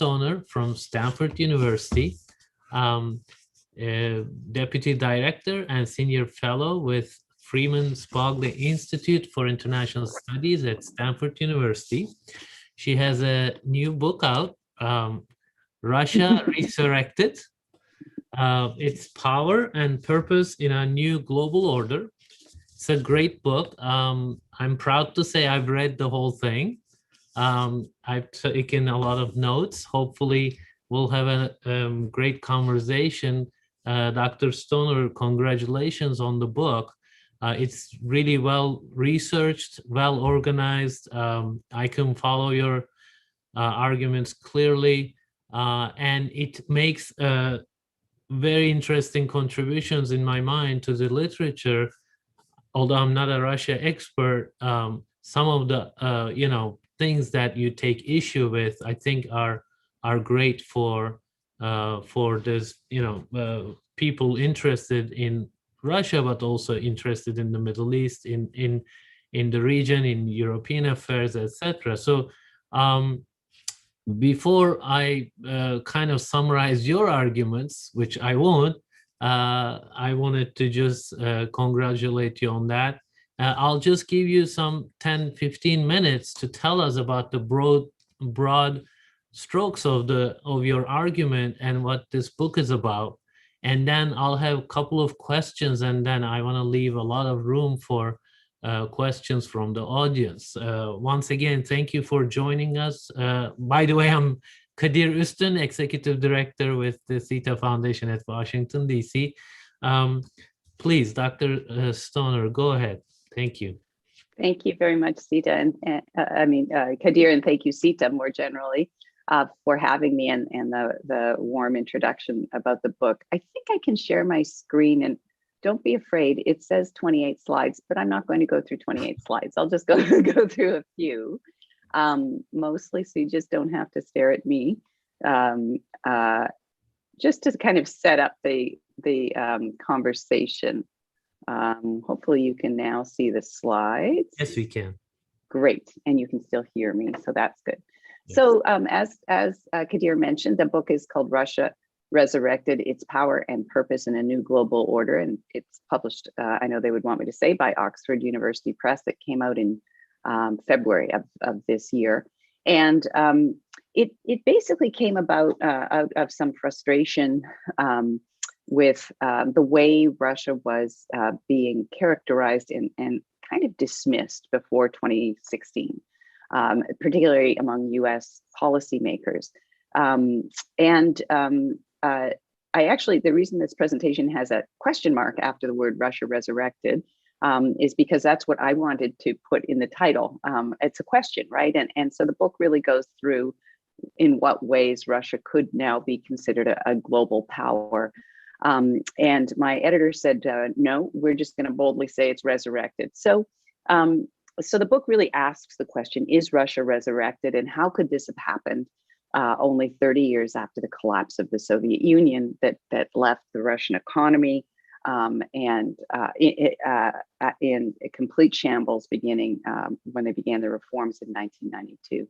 Stoner from Stanford University, Deputy Director and Senior Fellow with Freeman Spogli Institute for International Studies at Stanford University. She has a new book out, Russia Resurrected, Its Power and Purpose in a New Global Order. It's a great book. I'm proud to say I've read the whole thing. I've taken a lot of notes. Hopefully we'll have a great conversation. Dr. Stoner, congratulations on the book. It's really well researched, well organized. I can follow your arguments clearly, and it makes very interesting contributions in my mind to the literature. Although I'm not a Russia expert, some of the things that you take issue with, I think are great for this people interested in Russia, but also interested in the Middle East, in the region, in European affairs, etc. So before I kind of summarize your arguments, which I won't, I wanted to just congratulate you on that. I'll just give you some 10-15 minutes to tell us about the broad strokes of your argument and what this book is about. And then I'll have a couple of questions, and then I want to leave a lot of room for questions from the audience. Once again, thank you for joining us. By the way, I'm Kadir Üstün, Executive Director with the Sita Foundation at Washington, D.C. Please, Dr. Stoner, go ahead. Thank you. Thank you very much, Sita, and Kadir, and thank you, Sita, more generally, for having me and the warm introduction about the book. I think I can share my screen, and don't be afraid. It says 28 slides, but I'm not going to go through 28 slides. I'll just go through a few. Mostly so you just don't have to stare at me, just to kind of set up the conversation. Hopefully you can now see the slides. Yes, we can. Great, and you can still hear me, so that's good. Yes. So as Kadir mentioned, the book is called Russia Resurrected, Its Power and Purpose in a New Global Order, and it's published, I know they would want me to say, by Oxford University Press. That came out in February of this year. And it basically came about out of some frustration with the way Russia was being characterized and kind of dismissed before 2016, particularly among US policymakers. I actually, the reason this presentation has a question mark after the word Russia Resurrected is because that's what I wanted to put in the title. It's a question, right? And so the book really goes through in what ways Russia could now be considered a global power. And my editor said, no, we're just going to boldly say it's resurrected. So the book really asks the question, is Russia resurrected? And how could this have happened only 30 years after the collapse of the Soviet Union that left the Russian economy in a complete shambles beginning when they began the reforms in 1992.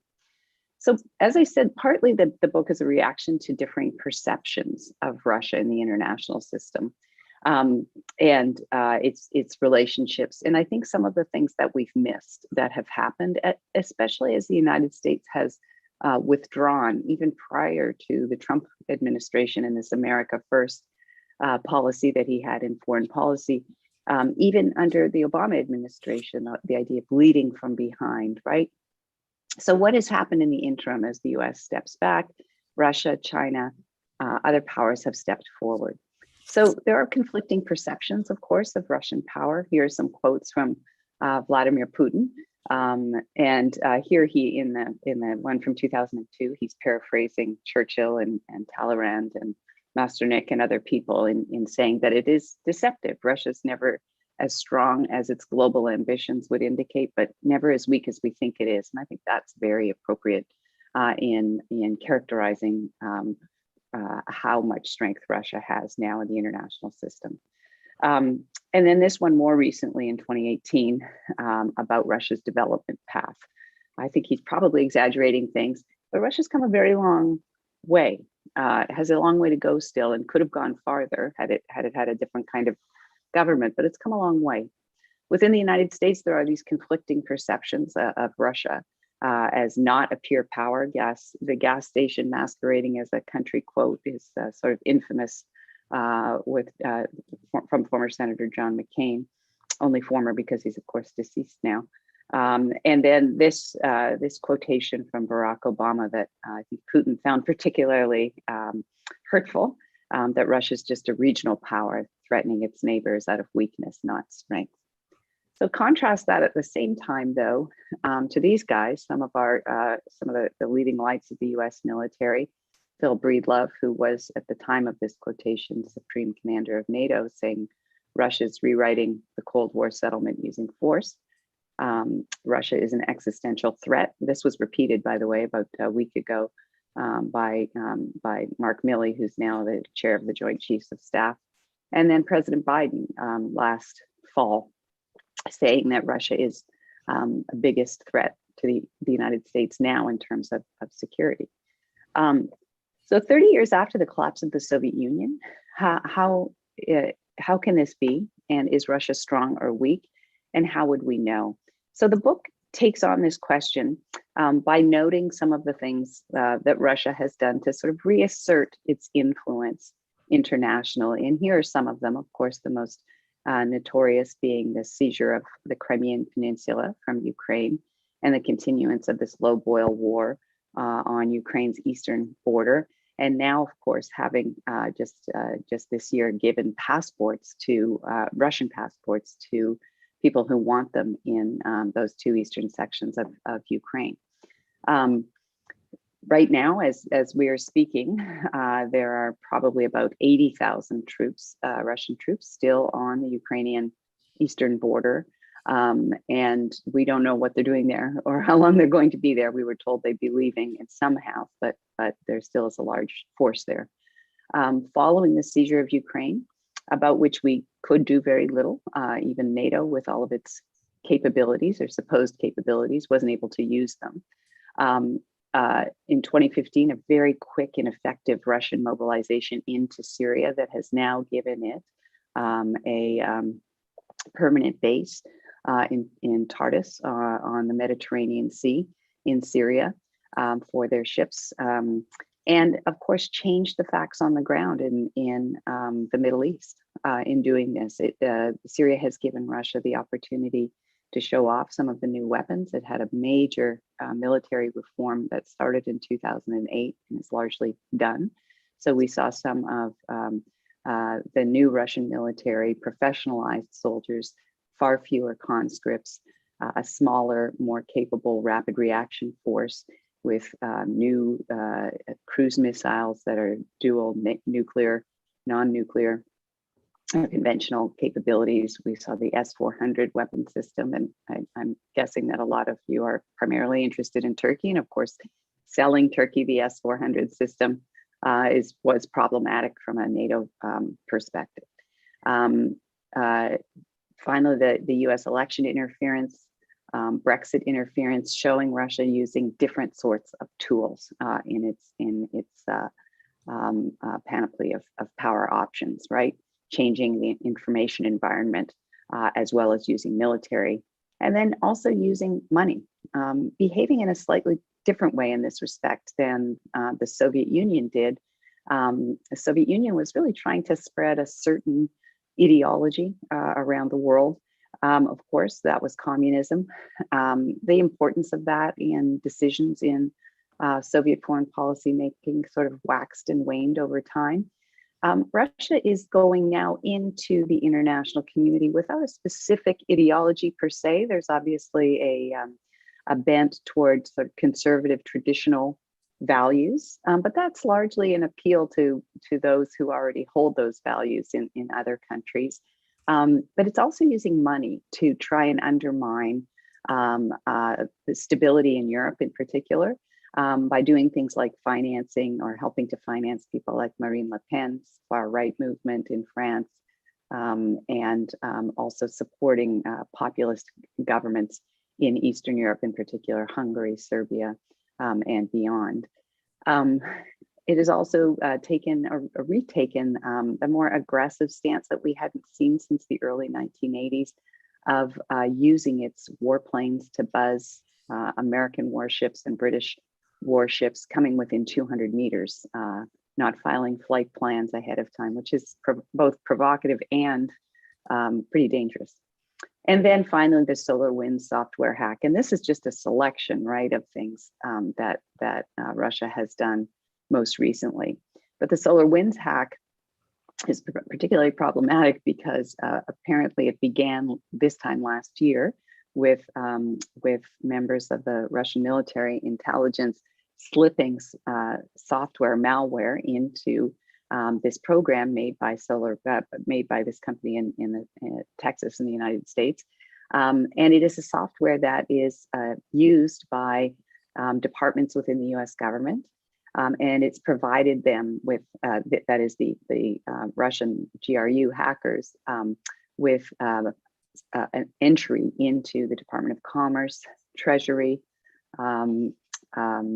So as I said, partly the book is a reaction to differing perceptions of Russia in the international system and its relationships. And I think some of the things that we've missed that have happened, especially as the United States has withdrawn even prior to the Trump administration and this America First policy that he had in foreign policy, even under the Obama administration, the idea of leading from behind, right? So what has happened in the interim as the US steps back? Russia, China, other powers have stepped forward. So there are conflicting perceptions, of course, of Russian power. Here are some quotes from Vladimir Putin. Here he, in the one from 2002, he's paraphrasing Churchill and Talleyrand and Masternik and other people in saying that it is deceptive. Russia's never as strong as its global ambitions would indicate, but never as weak as we think it is. And I think that's very appropriate in characterizing how much strength Russia has now in the international system. And then this one more recently in 2018 about Russia's development path. I think he's probably exaggerating things, but Russia's come a very long way. It has a long way to go still, and could have gone farther had it had a different kind of government, but it's come a long way. Within the United States, there are these conflicting perceptions of Russia as not a pure power. The gas station masquerading as a country quote is sort of infamous from former Senator John McCain, only former because he's of course deceased now. And then this quotation from Barack Obama that I think Putin found particularly hurtful, that Russia is just a regional power threatening its neighbors out of weakness, not strength. So contrast that at the same time, though, to these guys, some of the leading lights of the U.S. military, Phil Breedlove, who was at the time of this quotation Supreme Commander of NATO, saying Russia's rewriting the Cold War settlement using force. Russia is an existential threat. This was repeated, by the way, about a week ago by Mark Milley, who's now the chair of the Joint Chiefs of Staff, and then President Biden last fall, saying that Russia is the biggest threat to the United States now in terms of security. So 30 years after the collapse of the Soviet Union, how can this be? And is Russia strong or weak? And how would we know? So the book takes on this question by noting some of the things that Russia has done to sort of reassert its influence internationally. And here are some of them. Of course, the most notorious being the seizure of the Crimean Peninsula from Ukraine and the continuance of this low boil war on Ukraine's eastern border. And now, of course, having just this year given passports to Russian passports to people who want them in those two eastern sections of Ukraine. Right now, as we are speaking, there are probably about 80,000 troops, Russian troops, still on the Ukrainian eastern border. And we don't know what they're doing there or how long they're going to be there. We were told they'd be leaving in some half, but there still is a large force there. Following the seizure of Ukraine, about which we could do very little, even NATO with all of its capabilities or supposed capabilities wasn't able to use them. In 2015, a very quick and effective Russian mobilization into Syria that has now given it a permanent base in Tartus on the Mediterranean Sea in Syria for their ships. And of course, changed the facts on the ground in the Middle East in doing this. Syria has given Russia the opportunity to show off some of the new weapons. It had a major military reform that started in 2008 and is largely done. So we saw some of the new Russian military, professionalized soldiers, far fewer conscripts, a smaller, more capable rapid reaction force with new cruise missiles that are dual nuclear, non-nuclear, conventional capabilities. We saw the S-400 weapon system, and I'm guessing that a lot of you are primarily interested in Turkey. And of course, selling Turkey the S-400 system was problematic from a NATO perspective. Finally, the US election interference, Brexit interference, showing Russia using different sorts of tools in its panoply of power options, right? Changing the information environment as well as using military, and then also using money, behaving in a slightly different way in this respect than the Soviet Union did. The Soviet Union was really trying to spread a certain ideology around the world. Of course, that was communism. The importance of that in decisions in Soviet foreign policy making sort of waxed and waned over time. Russia is going now into the international community without a specific ideology per se. There's obviously a bent towards sort of conservative traditional values, but that's largely an appeal to those who already hold those values in other countries. But it's also using money to try and undermine the stability in Europe in particular, by doing things like financing or helping to finance people like Marine Le Pen's far-right movement in France, and also supporting populist governments in Eastern Europe, in particular Hungary, Serbia, and beyond. It has also taken or retaken a more aggressive stance that we hadn't seen since the early 1980s of using its warplanes to buzz American warships and British warships coming within 200 meters, not filing flight plans ahead of time, which is both provocative and pretty dangerous. And then finally, the SolarWinds software hack. And this is just a selection, right, of things that Russia has done most recently. But the SolarWinds hack is particularly problematic because apparently it began this time last year with members of the Russian military intelligence slipping software malware into this program made by this company in Texas in the United States. And it is a software that is used by departments within the US government. And it's provided them with, that is the Russian GRU hackers, with an entry into the Department of Commerce, Treasury,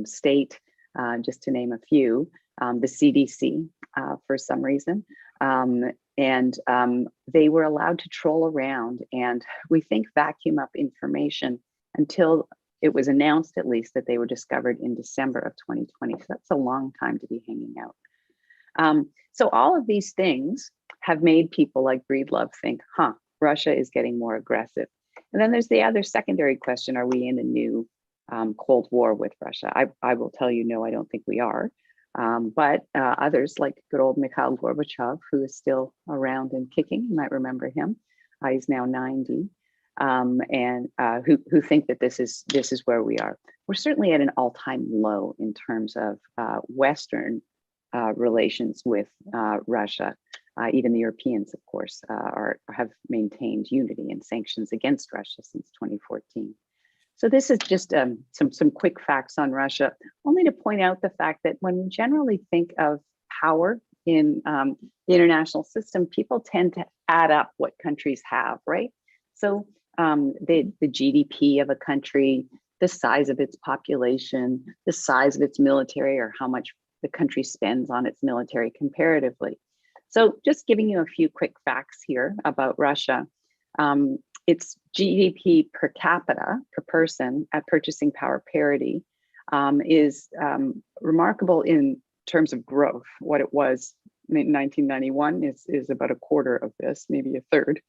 State, just to name a few, the CDC for some reason. And they were allowed to troll around and we think vacuum up information until it was announced, at least, that they were discovered in December of 2020. So that's a long time to be hanging out. So all of these things have made people like Breedlove think, Russia is getting more aggressive. And then there's the other secondary question, are we in a new Cold War with Russia? I will tell you, no, I don't think we are. But others like good old Mikhail Gorbachev, who is still around and kicking, you might remember him, he's now 90. And who think that this is where we are. We're certainly at an all-time low in terms of Western relations with Russia. Even the Europeans, of course, have maintained unity and sanctions against Russia since 2014. So this is just some quick facts on Russia, only to point out the fact that when we generally think of power in the international system, people tend to add up what countries have, right? So the GDP of a country, the size of its population, the size of its military, or how much the country spends on its military comparatively. So just giving you a few quick facts here about Russia. Its GDP per capita, per person at purchasing power parity is remarkable in terms of growth. What it was in 1991 is about a quarter of this, maybe a third,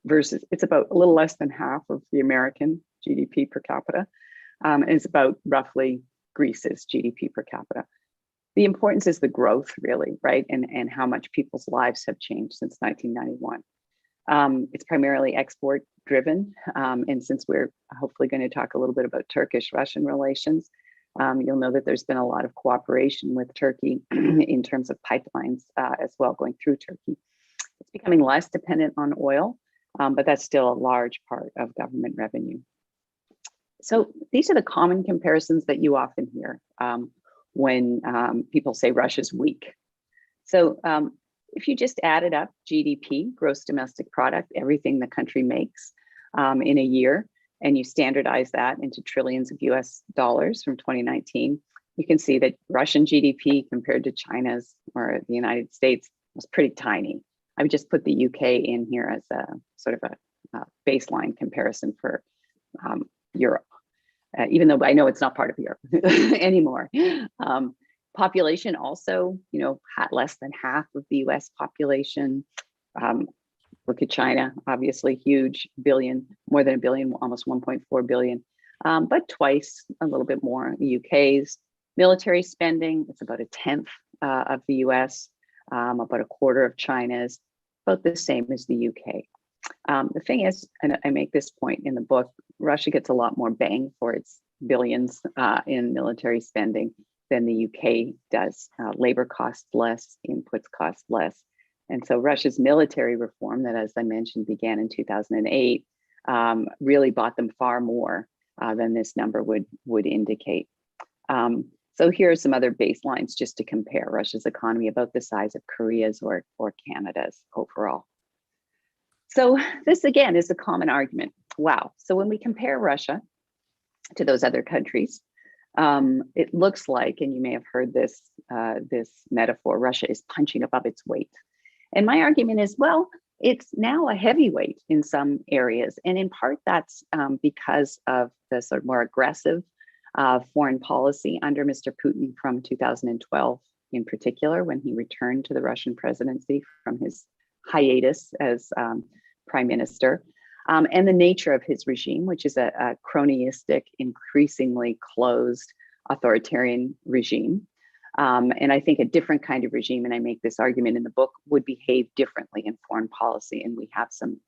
versus it's about a little less than half of the American GDP per capita. And it's about roughly Greece's GDP per capita. The importance is the growth, really, right? And how much people's lives have changed since 1991. It's primarily export driven. And since we're hopefully going to talk a little bit about Turkish-Russian relations, you'll know that there's been a lot of cooperation with Turkey in terms of pipelines as well going through Turkey. It's becoming less dependent on oil, but that's still a large part of government revenue. So these are the common comparisons that you often hear when people say Russia's weak. So if you just added up GDP, gross domestic product, everything the country makes in a year, and you standardize that into trillions of US dollars from 2019, you can see that Russian GDP compared to China's or the United States was pretty tiny. I would just put the UK in here as a sort of a baseline comparison for Europe, even though I know it's not part of Europe anymore. Population also, had less than half of the US population. Look at China, obviously huge, more than a billion, almost 1.4 billion, but twice, a little bit more. The UK's military spending, it's about a tenth of the US, about a quarter of China's, about the same as the UK. The thing is, and I make this point in the book, Russia gets a lot more bang for its billions in military spending than the UK does. Labor costs less, inputs cost less. And so Russia's military reform that, as I mentioned, began in 2008, really bought them far more than this number would indicate. So here are some other baselines just to compare. Russia's economy about the size of Korea's or Canada's overall. So this again is a common argument. Wow. So when we compare Russia to those other countries, It looks like, and you may have heard this, this metaphor, Russia is punching above its weight. And my argument is, well, it's now a heavyweight in some areas. And in part, that's because of the sort of more aggressive foreign policy under Mr. Putin from 2012, in particular, when he returned to the Russian presidency from his hiatus as prime minister. And the nature of his regime, which is a cronyistic, increasingly closed authoritarian regime. And I think a different kind of regime, and I make this argument in the book, would behave differently in foreign policy. And we have some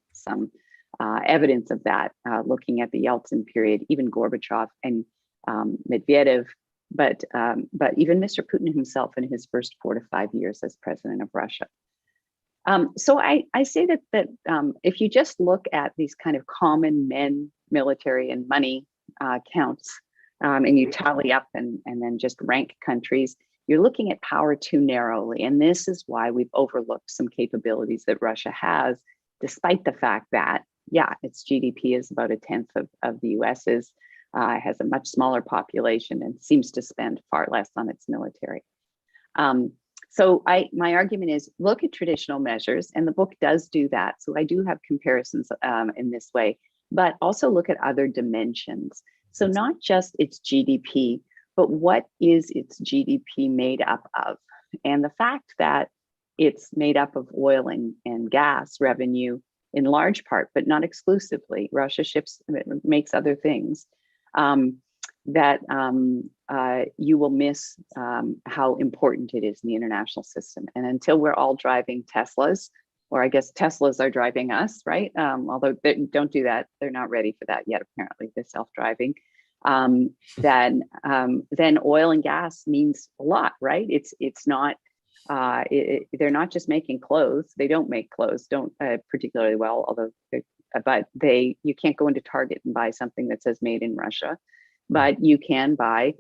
evidence of that, looking at the Yeltsin period, even Gorbachev and Medvedev, but even Mr. Putin himself in his first 4 to 5 years as president of Russia. So I say that if you just look at these kind of common men, military and money counts, and you tally up and then just rank countries, you're looking at power too narrowly. And this is why we've overlooked some capabilities that Russia has, despite the fact that, yeah, its GDP is about 1/10 of the US's, has a much smaller population and seems to spend far less on its military. So my argument is, look at traditional measures, and the book does do that. So I do have comparisons in this way, but also look at other dimensions. So not just its GDP, but what is its GDP made up of? And the fact that it's made up of oil and gas revenue in large part, but not exclusively. Russia makes other things. You will miss how important it is in the international system. And until we're all driving Teslas, or I guess Teslas are driving us, right? Although they don't do that, they're not ready for that yet, apparently, the self-driving. Then oil and gas means a lot, right? It's not, they're not just making clothes. They don't make clothes, don't particularly well, although, but you can't go into Target and buy something that says made in Russia, but you can buy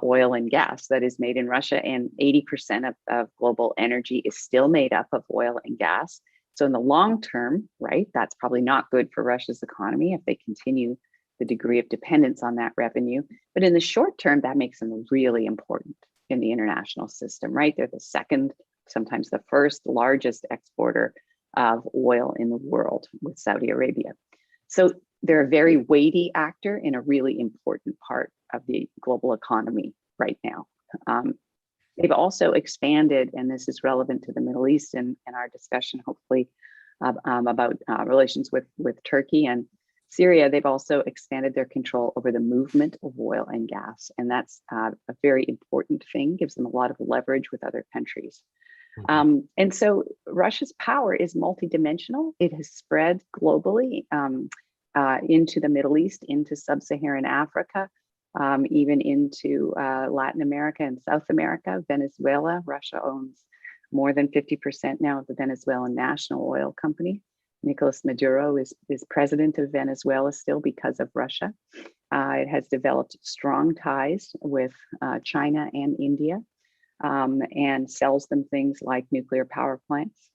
oil and gas that is made in Russia, and 80% of global energy is still made up of oil and gas. So in the long term, right, that's probably not good for Russia's economy if they continue the degree of dependence on that revenue. But in the short term, that makes them really important in the international system, right? They're the second, sometimes the first largest exporter of oil in the world with Saudi Arabia. So they're a very weighty actor in a really important part of the global economy right now. They've also expanded, and this is relevant to the Middle East and our discussion, hopefully, about relations with Turkey and Syria. They've also expanded their control over the movement of oil and gas. And that's a very important thing, gives them a lot of leverage with other countries. And so Russia's power is multidimensional. It has spread globally into the Middle East, into sub-Saharan Africa, even into Latin America and South America. Venezuela, Russia owns more than 50% now of the Venezuelan national oil company. Nicolas Maduro is president of Venezuela still because of Russia. It has developed strong ties with China and India, and sells them things like nuclear power plants.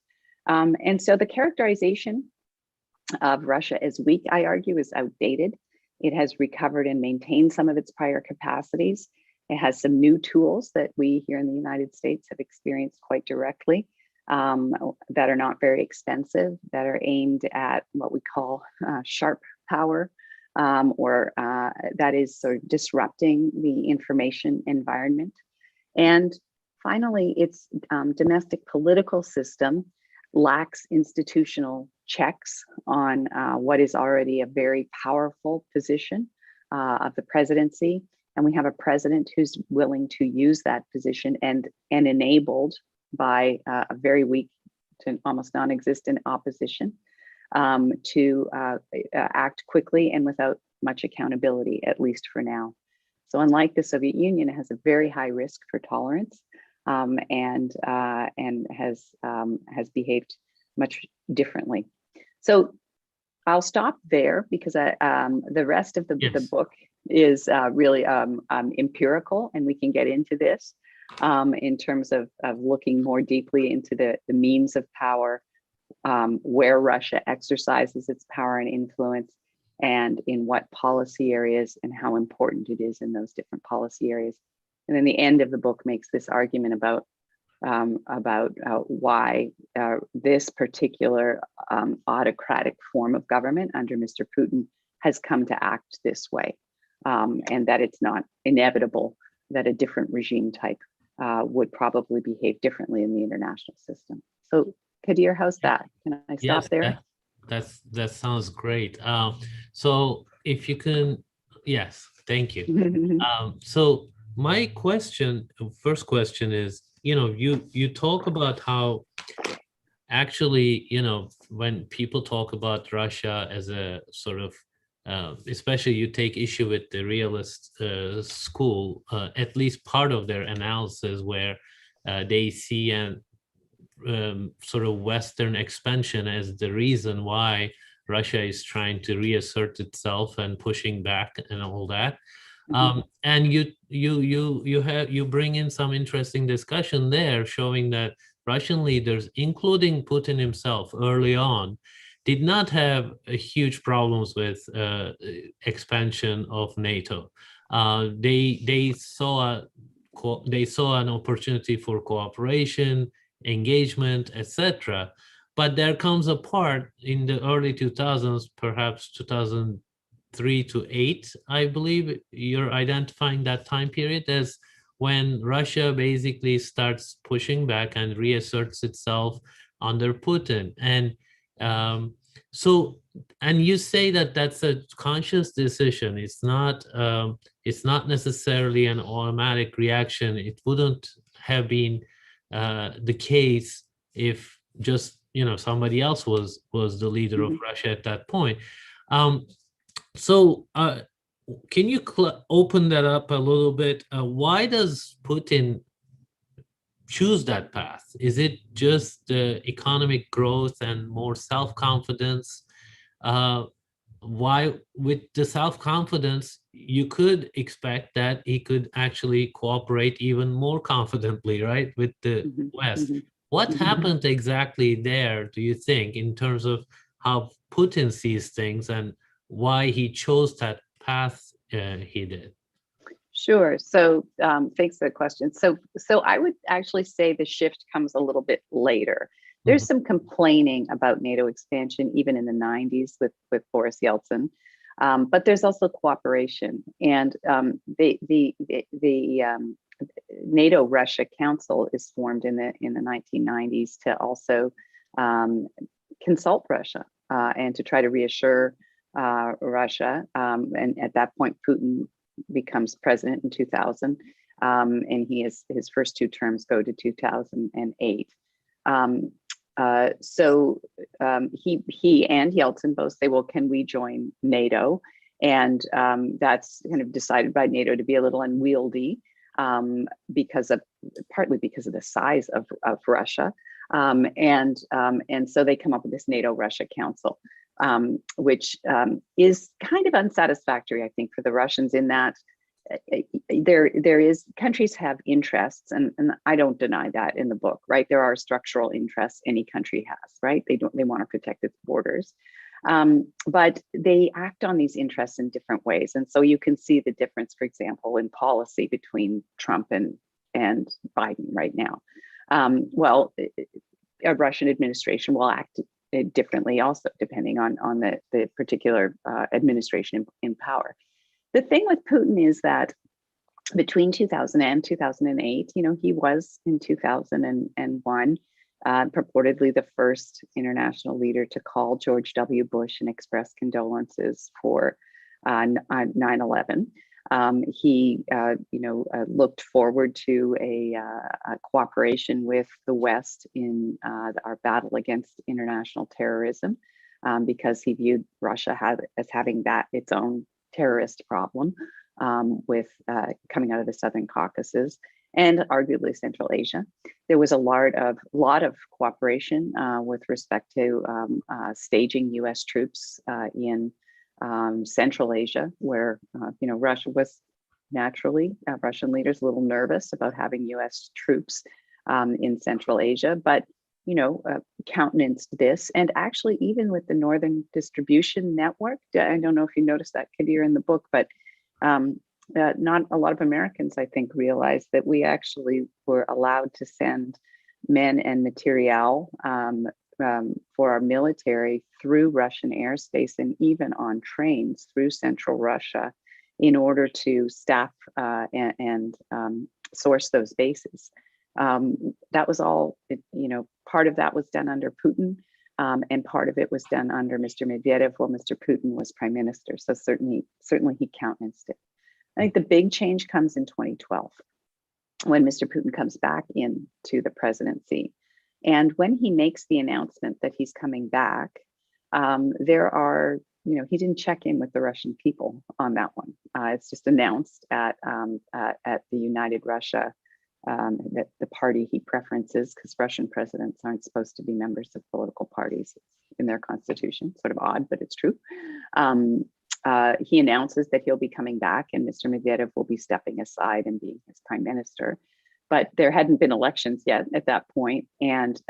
And so the characterization of Russia as weak, I argue, is outdated. It has recovered and maintained some of its prior capacities. It has some new tools that we here in the United States have experienced quite directly, that are not very expensive, that are aimed at what we call sharp power, or that is sort of disrupting the information environment. And finally, its domestic political system lacks institutional checks on what is already a very powerful position of the presidency. And we have a president who's willing to use that position and enabled by a very weak to almost non-existent opposition to act quickly and without much accountability, at least for now. So unlike the Soviet Union, it has a very high risk for tolerance, and has behaved much differently. So I'll stop there because the rest of the book is really empirical, and we can get into this in terms of looking more deeply into the means of power, where Russia exercises its power and influence, and in what policy areas and how important it is in those different policy areas. And then the end of the book makes this argument about why this particular autocratic form of government under Mr. Putin has come to act this way, and that it's not inevitable that a different regime type would probably behave differently in the international system. So, Kadir, how's that? Can I stop there? That sounds great. So if you can, yes, thank you. So my first question is, you talk about how actually, when people talk about Russia as a sort of, especially you take issue with the realist school, at least part of their analysis where they see an sort of Western expansion as the reason why Russia is trying to reassert itself and pushing back and all that. And you bring in some interesting discussion there, showing that Russian leaders, including Putin himself, early on, did not have huge problems with expansion of NATO. They saw an opportunity for cooperation, engagement, etc. But there comes a part in the early 2000s, perhaps 2003 to 8, I believe you're identifying that time period as when Russia basically starts pushing back and reasserts itself under Putin. And and you say that that's a conscious decision. It's not necessarily an automatic reaction. It wouldn't have been the case if just somebody else was the leader of Russia at that point. So can you open that up a little bit? Why does Putin choose that path? Is it just economic growth and more self-confidence? Why, with the self-confidence, you could expect that he could actually cooperate even more confidently, right, with the West. What happened exactly there, do you think, in terms of how Putin sees things and why he chose that path he did? Sure. So thanks for the question. So I would actually say the shift comes a little bit later. There's some complaining about NATO expansion, even in the 90s with Boris Yeltsin, but there's also cooperation. And the NATO-Russia Council is formed in the 1990s to also consult Russia and to try to reassure Russia. And at that point, Putin becomes president in 2000, and his first 2 terms go to 2008. So he and Yeltsin both say, well, can we join NATO? And that's kind of decided by NATO to be a little unwieldy partly because of the size of Russia. And so they come up with this NATO-Russia Council, which is kind of unsatisfactory, I think, for the Russians in that countries have interests, and I don't deny that in the book, right? There are structural interests any country has, right? They want to protect its borders, but they act on these interests in different ways, and so you can see the difference, for example, in policy between Trump and Biden right now. Well, a Russian administration will act differently also, depending on the particular administration in power. The thing with Putin is that between 2000 and 2008, he was in 2001 purportedly the first international leader to call George W. Bush and express condolences for 9/11. He, looked forward to a cooperation with the West in our battle against international terrorism, because he viewed Russia as having its own terrorist problem with coming out of the Southern Caucasus and arguably Central Asia. There was a lot of cooperation with respect to staging U.S. troops in Central Asia, where Russia was naturally, Russian leaders a little nervous about having U.S. troops in Central Asia, but countenanced this. And actually, even with the Northern Distribution Network, I don't know if you noticed that, Kadir, in the book, but not a lot of Americans, I think, realized that we actually were allowed to send men and material for our military through Russian airspace and even on trains through central Russia in order to staff and source those bases. That was all, part of that was done under Putin, and part of it was done under Mr. Medvedev while Mr. Putin was prime minister. So certainly he countenanced it. I think the big change comes in 2012 when Mr. Putin comes back into the presidency. And when he makes the announcement that he's coming back, there are, he didn't check in with the Russian people on that one. It's just announced at the United Russia, that the party he preferences, because Russian presidents aren't supposed to be members of political parties in their constitution. Sort of odd, but it's true. He announces that he'll be coming back and Mr. Medvedev will be stepping aside and being his prime minister. But there hadn't been elections yet at that point. And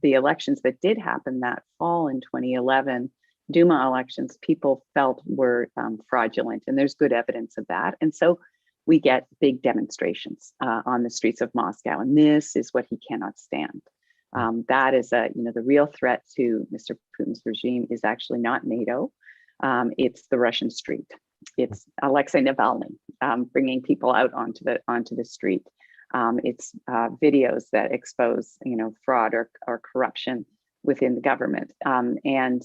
the elections that did happen that fall in 2011, Duma elections, people felt were fraudulent. And there's good evidence of that. And so we get big demonstrations on the streets of Moscow. And this is what he cannot stand. That is the real threat to Mr. Putin's regime is actually not NATO. It's the Russian street. It's Alexei Navalny bringing people out onto the street. It's videos that expose, fraud or corruption within the government. And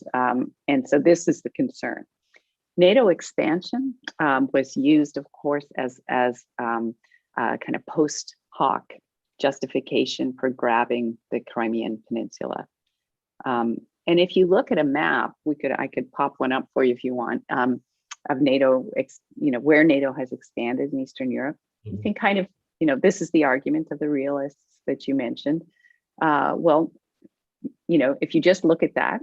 so this is the concern. NATO expansion was used, of course, as kind of post hoc justification for grabbing the Crimean Peninsula. And if you look at a map, I could pop one up for you if you want, of NATO, where NATO has expanded in Eastern Europe. You can kind of, this is the argument of the realists that you mentioned. If you just look at that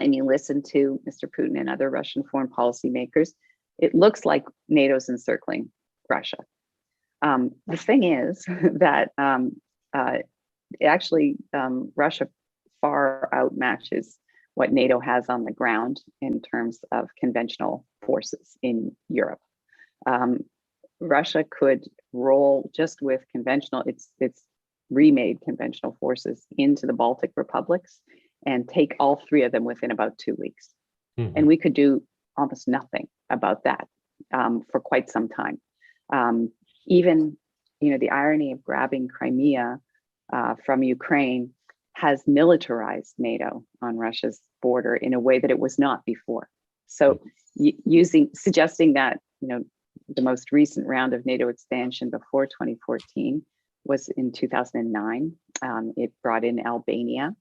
and you listen to Mr. Putin and other Russian foreign policy makers, it looks like NATO's encircling Russia. The thing is that actually Russia far outmatches what NATO has on the ground in terms of conventional forces in Europe. Russia could roll just with conventional, it's remade conventional forces into the Baltic republics and take all three of them within about 2 weeks. Mm-hmm. And we could do almost nothing about that for quite some time. Even, the irony of grabbing Crimea from Ukraine has militarized NATO on Russia's border in a way that it was not before. So suggesting that, the most recent round of NATO expansion before 2014 was in 2009. It brought in Albania.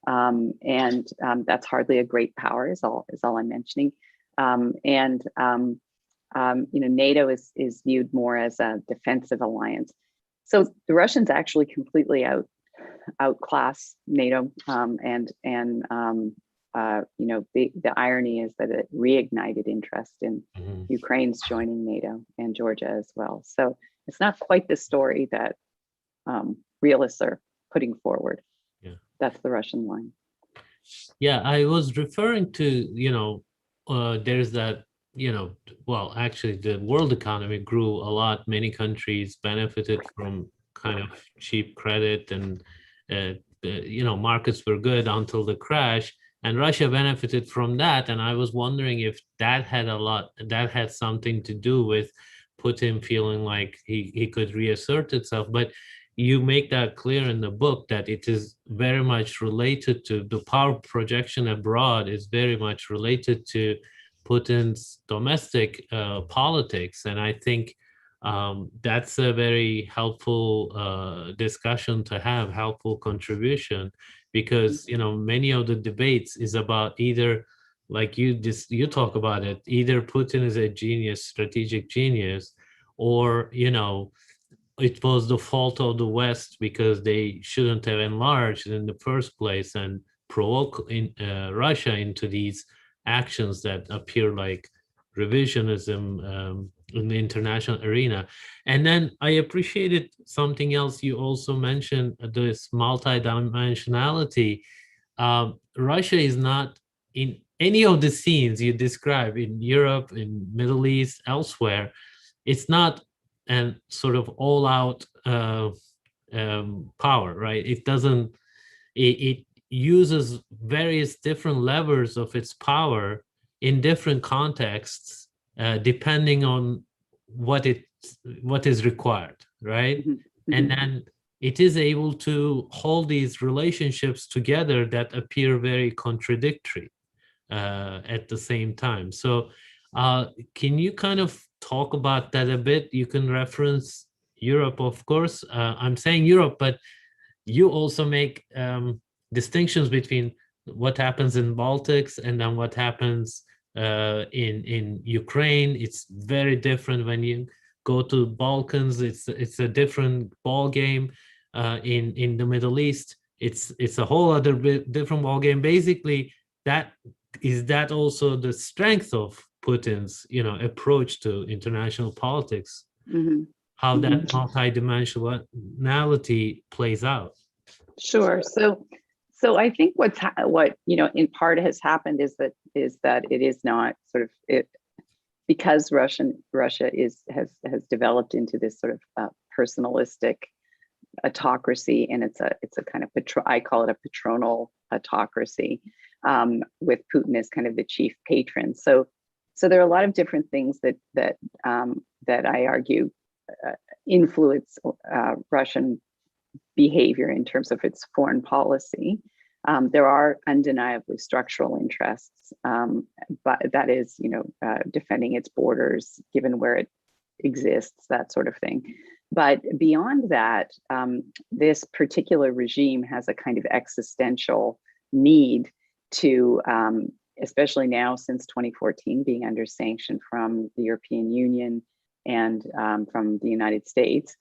And that's hardly a great power is all I'm mentioning. NATO is viewed more as a defensive alliance. So the Russians actually completely outclass NATO, the irony is that it reignited interest in Ukraine's joining NATO and Georgia as well. So it's not quite the story that realists are putting forward. Yeah, that's the Russian line. Yeah, I was referring to, there's that, actually the world economy grew a lot. Many countries benefited from kind of cheap credit and, markets were good until the crash. And Russia benefited from that. And I was wondering if that had something to do with Putin feeling like he could reassert itself. But you make that clear in the book that it is very much related to the power projection abroad is very much related to Putin's domestic politics. And I think that's a very helpful discussion to have, helpful contribution, because many of the debates is about either, like you talk about it, either Putin is a genius, strategic genius, or it was the fault of the West because they shouldn't have enlarged in the first place and provoke Russia into these actions that appear like revisionism in the international arena. And then I appreciated something else you also mentioned, this multidimensionality. Russia is not in any of the scenes you describe in Europe, in Middle East, elsewhere. It's not an sort of all-out power, right? It doesn't. It uses various different levers of its power in different contexts, depending on what is required, right? Mm-hmm. And then it is able to hold these relationships together that appear very contradictory at the same time. So can you kind of talk about that a bit? You can reference Europe, of course. I'm saying Europe, but you also make distinctions between what happens in Baltics and then what happens in Ukraine. It's very different when you go to Balkans. It's a different ball game. In the Middle East, it's a whole other different ball game. Basically, that also the strength of Putin's approach to international politics. Mm-hmm. How that multidimensionality plays out. Sure. So I think what in part has happened is that it is not sort of it, because Russia has developed into this sort of personalistic autocracy, and it's a kind of I call it a patronal autocracy, with Putin as kind of the chief patron. So there are a lot of different things that I argue influence Russian behavior in terms of its foreign policy. There are undeniably structural interests, but that is, defending its borders, given where it exists, that sort of thing. But beyond that, this particular regime has a kind of existential need to, especially now since 2014, being under sanction from the European Union and from the United States,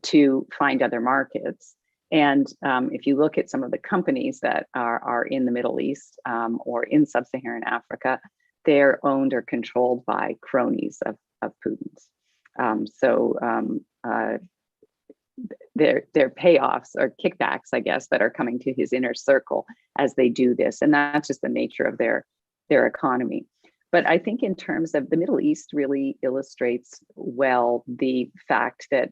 to find other markets. And if you look at some of the companies that are in the Middle East or in sub-Saharan Africa, they're owned or controlled by cronies of Putin's. Their payoffs or kickbacks, I guess, that are coming to his inner circle as they do this. And that's just the nature of their economy. But I think in terms of the Middle East really illustrates well the fact that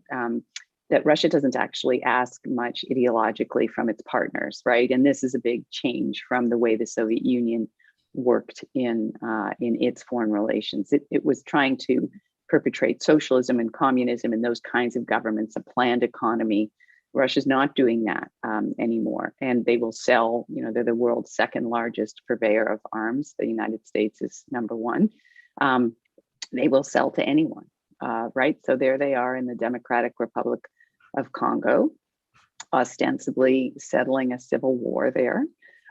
that Russia doesn't actually ask much ideologically from its partners, right? And this is a big change from the way the Soviet Union worked in its foreign relations. It was trying to perpetrate socialism and communism and those kinds of governments, a planned economy. Russia's not doing that anymore. And they will sell, they're the world's second largest purveyor of arms. The United States is number one. They will sell to anyone, right? So there they are in the Democratic Republic of Congo, ostensibly settling a civil war there,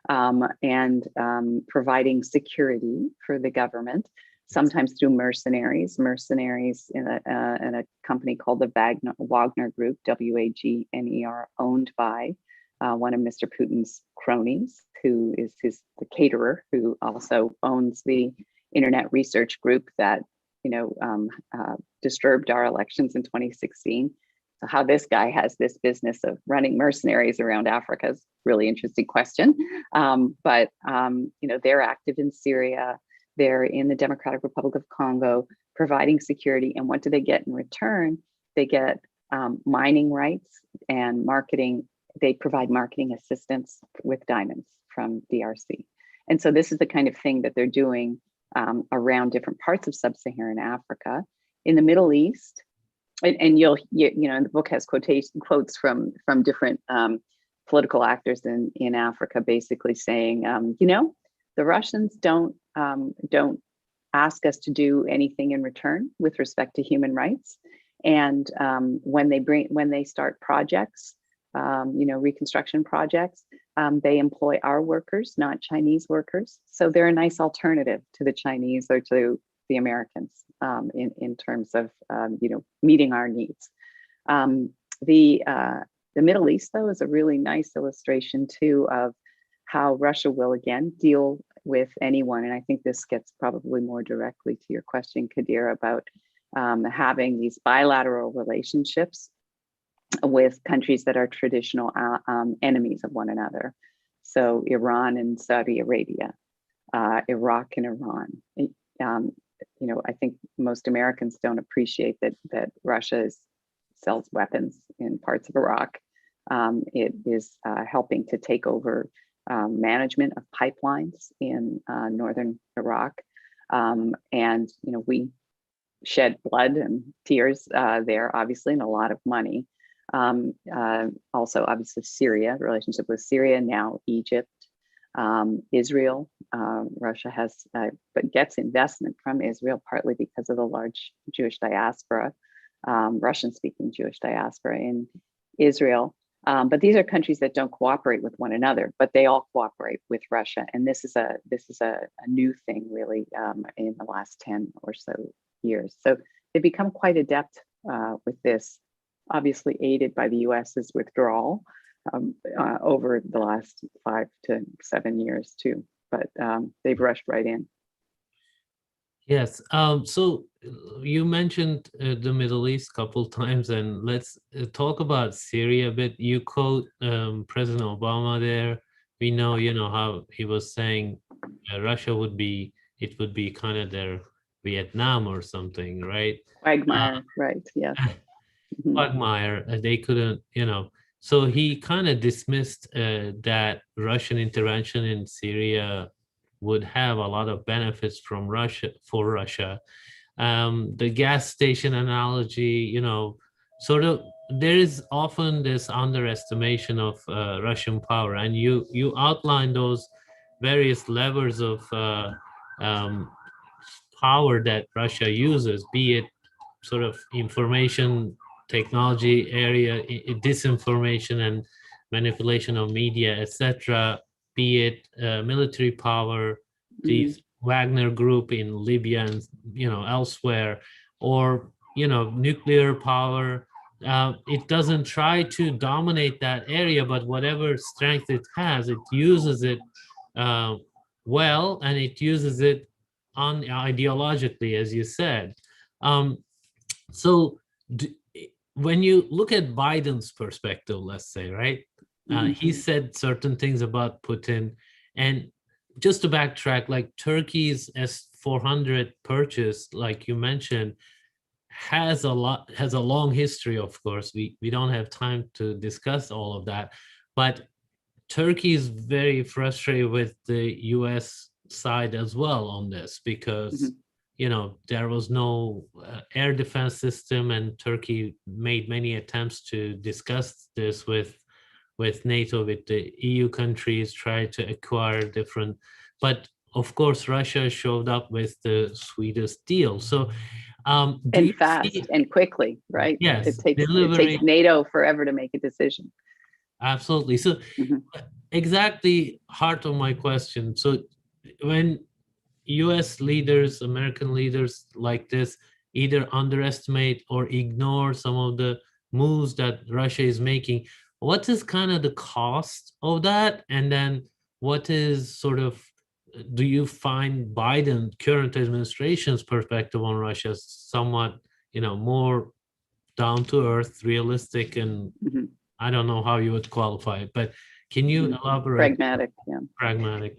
and providing security for the government, sometimes through mercenaries in a company called the Wagner Group, WAGNER, owned by one of Mr. Putin's cronies, who is the caterer, who also owns the internet research group that disturbed our elections in 2016. So how this guy has this business of running mercenaries around Africa is a really interesting question. But they're active in Syria. They're in the Democratic Republic of Congo, providing security. And what do they get in return? They get mining rights and marketing. They provide marketing assistance with diamonds from DRC. And so this is the kind of thing that they're doing around different parts of sub-Saharan Africa. In the Middle East, and the book has quotes from different political actors in Africa, basically saying, the Russians don't ask us to do anything in return with respect to human rights. And when they start projects, reconstruction projects, they employ our workers, not Chinese workers. So they're a nice alternative to the Chinese or to the Americans in terms of meeting our needs. The Middle East, though, is a really nice illustration too of how Russia will again deal with anyone. And I think this gets probably more directly to your question, Kadir, about having these bilateral relationships with countries that are traditional enemies of one another. So Iran and Saudi Arabia, Iraq and Iran. I think most Americans don't appreciate that Russia sells weapons in parts of Iraq. It is helping to take over management of pipelines in northern Iraq. And we shed blood and tears there, obviously, and a lot of money. Also, obviously, Syria, relationship with Syria, now Egypt, Israel. Russia has, but gets investment from Israel, partly because of the large Jewish diaspora, Russian-speaking Jewish diaspora in Israel. But these are countries that don't cooperate with one another, but they all cooperate with Russia. And this is a new thing, really, in the last 10 or so years. So they've become quite adept with this, obviously aided by the US's withdrawal over the last 5 to 7 years too. But they've rushed right in. Yes. So you mentioned the Middle East a couple times, and let's talk about Syria a bit. You quote President Obama there. We know, how he was saying Russia would be kind of their Vietnam or something, right? Quagmire, right? Yeah. Quagmire. They couldn't, So he kind of dismissed that Russian intervention in Syria would have a lot of benefits for Russia. The gas station analogy, sort of, there is often this underestimation of Russian power, and you outline those various levers of power that Russia uses, be it sort of information technology area, disinformation and manipulation of media, etc., be it military power, the Wagner group in Libya and elsewhere, or nuclear power. It doesn't try to dominate that area, but whatever strength it has, it uses it well, and it uses it ideologically, as you said. So when you look at Biden's perspective, let's say, right? He said certain things about Putin, and just to backtrack, like Turkey's S-400 purchase, like you mentioned, has a long history. Of course, we don't have time to discuss all of that, but Turkey is very frustrated with the U.S. side as well on this, because there was no air defense system, and Turkey made many attempts to discuss this with NATO, with the EU countries, tried to acquire different, but of course Russia showed up with the sweetest deal. So and fast and quickly, right? Yes, it takes NATO forever to make a decision. Absolutely. So exactly heart of my question. So when US leaders, American leaders like this either underestimate or ignore some of the moves that Russia is making, what is kind of the cost of that? And then what is sort of, do you find Biden current administration's perspective on Russia somewhat, more down to earth, realistic, and I don't know how you would qualify it, but can you elaborate? Pragmatic, yeah. Pragmatic.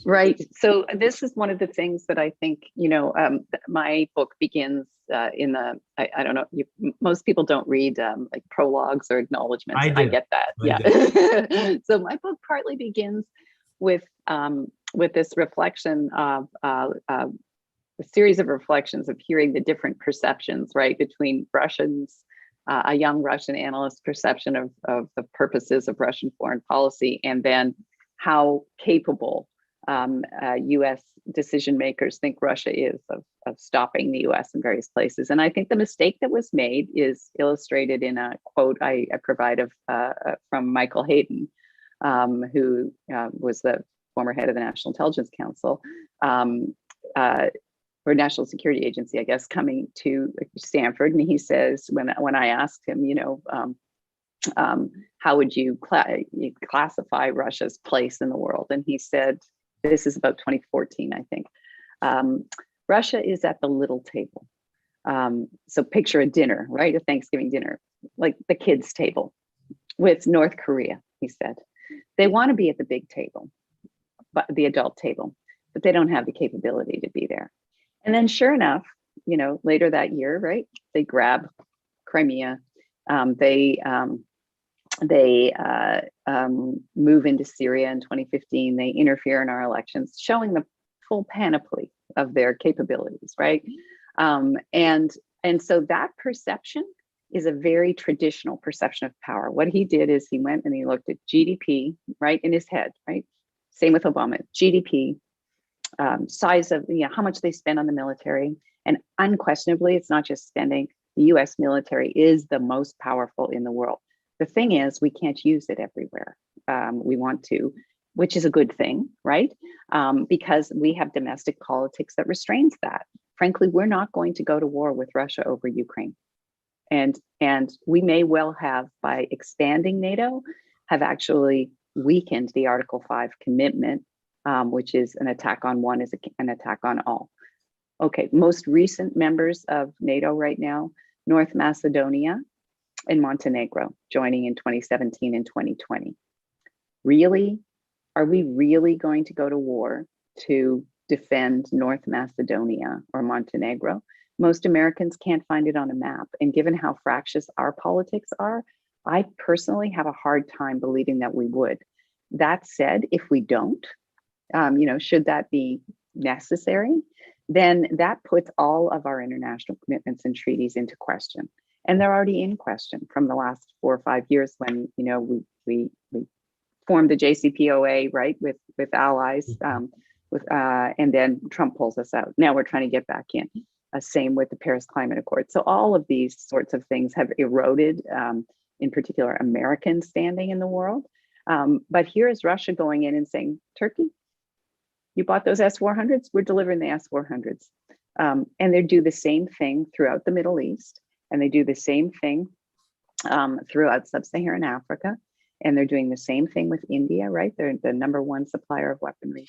Right. So this is one of the things that I think, my book begins in the, I don't know, most people don't read like prologues or acknowledgements. I get that. Yeah. So my book partly begins with this reflection of a series of reflections of hearing the different perceptions, right, between Russians, a young Russian analyst's perception of the purposes of Russian foreign policy, and then how capable US decision makers think Russia is of stopping the US in various places. And I think the mistake that was made is illustrated in a quote I provide from Michael Hayden, who was the former head of the National Intelligence Council, or National Security Agency, I guess, coming to Stanford. And he says, when I asked him, how would you classify Russia's place in the world? And he said, this is about 2014, I think. Russia is at the little table. So picture a dinner, right? A Thanksgiving dinner, like the kids' table with North Korea, he said. They want to be at the big table, but the adult table, but they don't have the capability to be there. And then sure enough, later that year, right, they grab Crimea. They move into Syria in 2015. They interfere in our elections, showing the full panoply of their capabilities, right? And so that perception is a very traditional perception of power. What he did is he went and he looked at GDP, right, in his head, right? Same with Obama, GDP, size of, how much they spend on the military. And unquestionably, it's not just spending. The US military is the most powerful in the world. The thing is, we can't use it everywhere. We want to, which is a good thing, right? Because we have domestic politics that restrains that. Frankly, we're not going to go to war with Russia over Ukraine. And we may well have, by expanding NATO, have actually weakened the Article 5 commitment, which is an attack on one is an attack on all. Okay, most recent members of NATO right now, North Macedonia and Montenegro, joining in 2017 and 2020. Really? Are we really going to go to war to defend North Macedonia or Montenegro? Most Americans can't find it on a map. And given how fractious our politics are, I personally have a hard time believing that we would. That said, if we don't, should that be necessary, then that puts all of our international commitments and treaties into question. And they're already in question from the last 4 or 5 years when, we formed the JCPOA, right, with allies, and then Trump pulls us out. Now we're trying to get back in. Same with the Paris Climate Accord. So all of these sorts of things have eroded, in particular, American standing in the world. But here is Russia going in and saying, Turkey, you bought those S-400s, we're delivering the S-400s. And they do the same thing throughout the Middle East. And they do the same thing throughout sub-Saharan Africa. And they're doing the same thing with India, right? They're the number one supplier of weaponry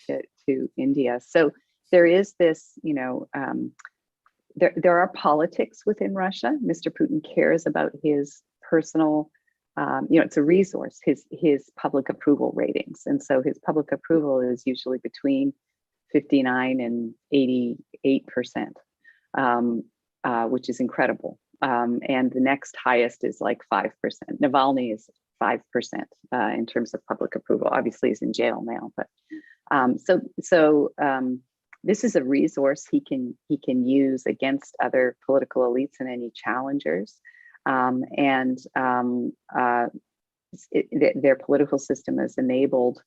to India. So there is this, there are politics within Russia. Mr. Putin cares about his personal, it's a resource, his public approval ratings. And so his public approval is usually between 59 and 88%, which is incredible. And the next highest is like 5%. Navalny is 5% in terms of public approval. Obviously, he's in jail now, but this is a resource he can use against other political elites and any challengers. Their political system has enabled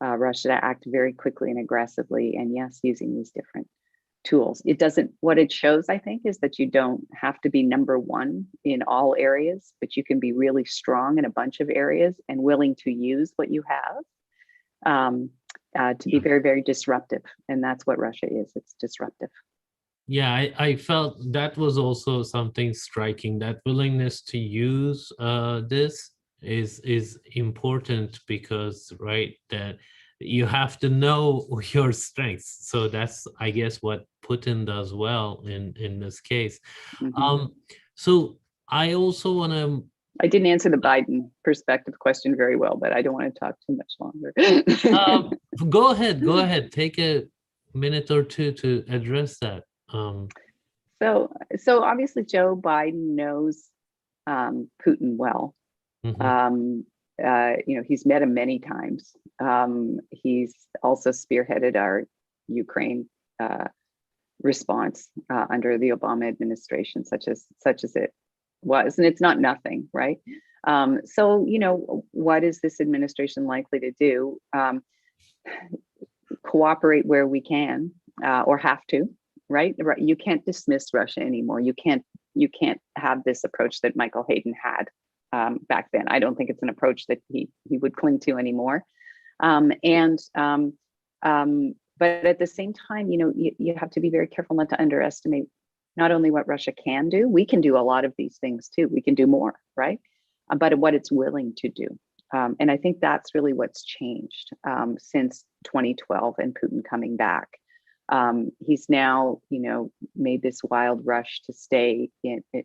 Russia to act very quickly and aggressively, and yes, using these different tools. What it shows, I think, is that you don't have to be number one in all areas, but you can be really strong in a bunch of areas and willing to use what you have to be very, very disruptive. And that's what Russia is. It's disruptive. Yeah, I felt that was also something striking. That willingness to use this is important because, right, that you have to know your strengths. So that's, I guess, what Putin does well in this case. Mm-hmm. So I also want to. I didn't answer the Biden perspective question very well, but I don't want to talk too much longer. Go ahead. Take a minute or two to address that. So obviously Joe Biden knows Putin well. Mm-hmm. He's met him many times. He's also spearheaded our Ukraine response under the Obama administration, such as it was, and it's not nothing, right? So what is this administration likely to do? Cooperate where we can, or have to, right? You can't dismiss Russia anymore. You can't have this approach that Michael Hayden had back then. I don't think it's an approach that he would cling to anymore. But at the same time, you have to be very careful not to underestimate not only what Russia can do. We can do a lot of these things too. We can do more, right? But what it's willing to do. And I think that's really what's changed since 2012 and Putin coming back. He's now, made this wild rush to stay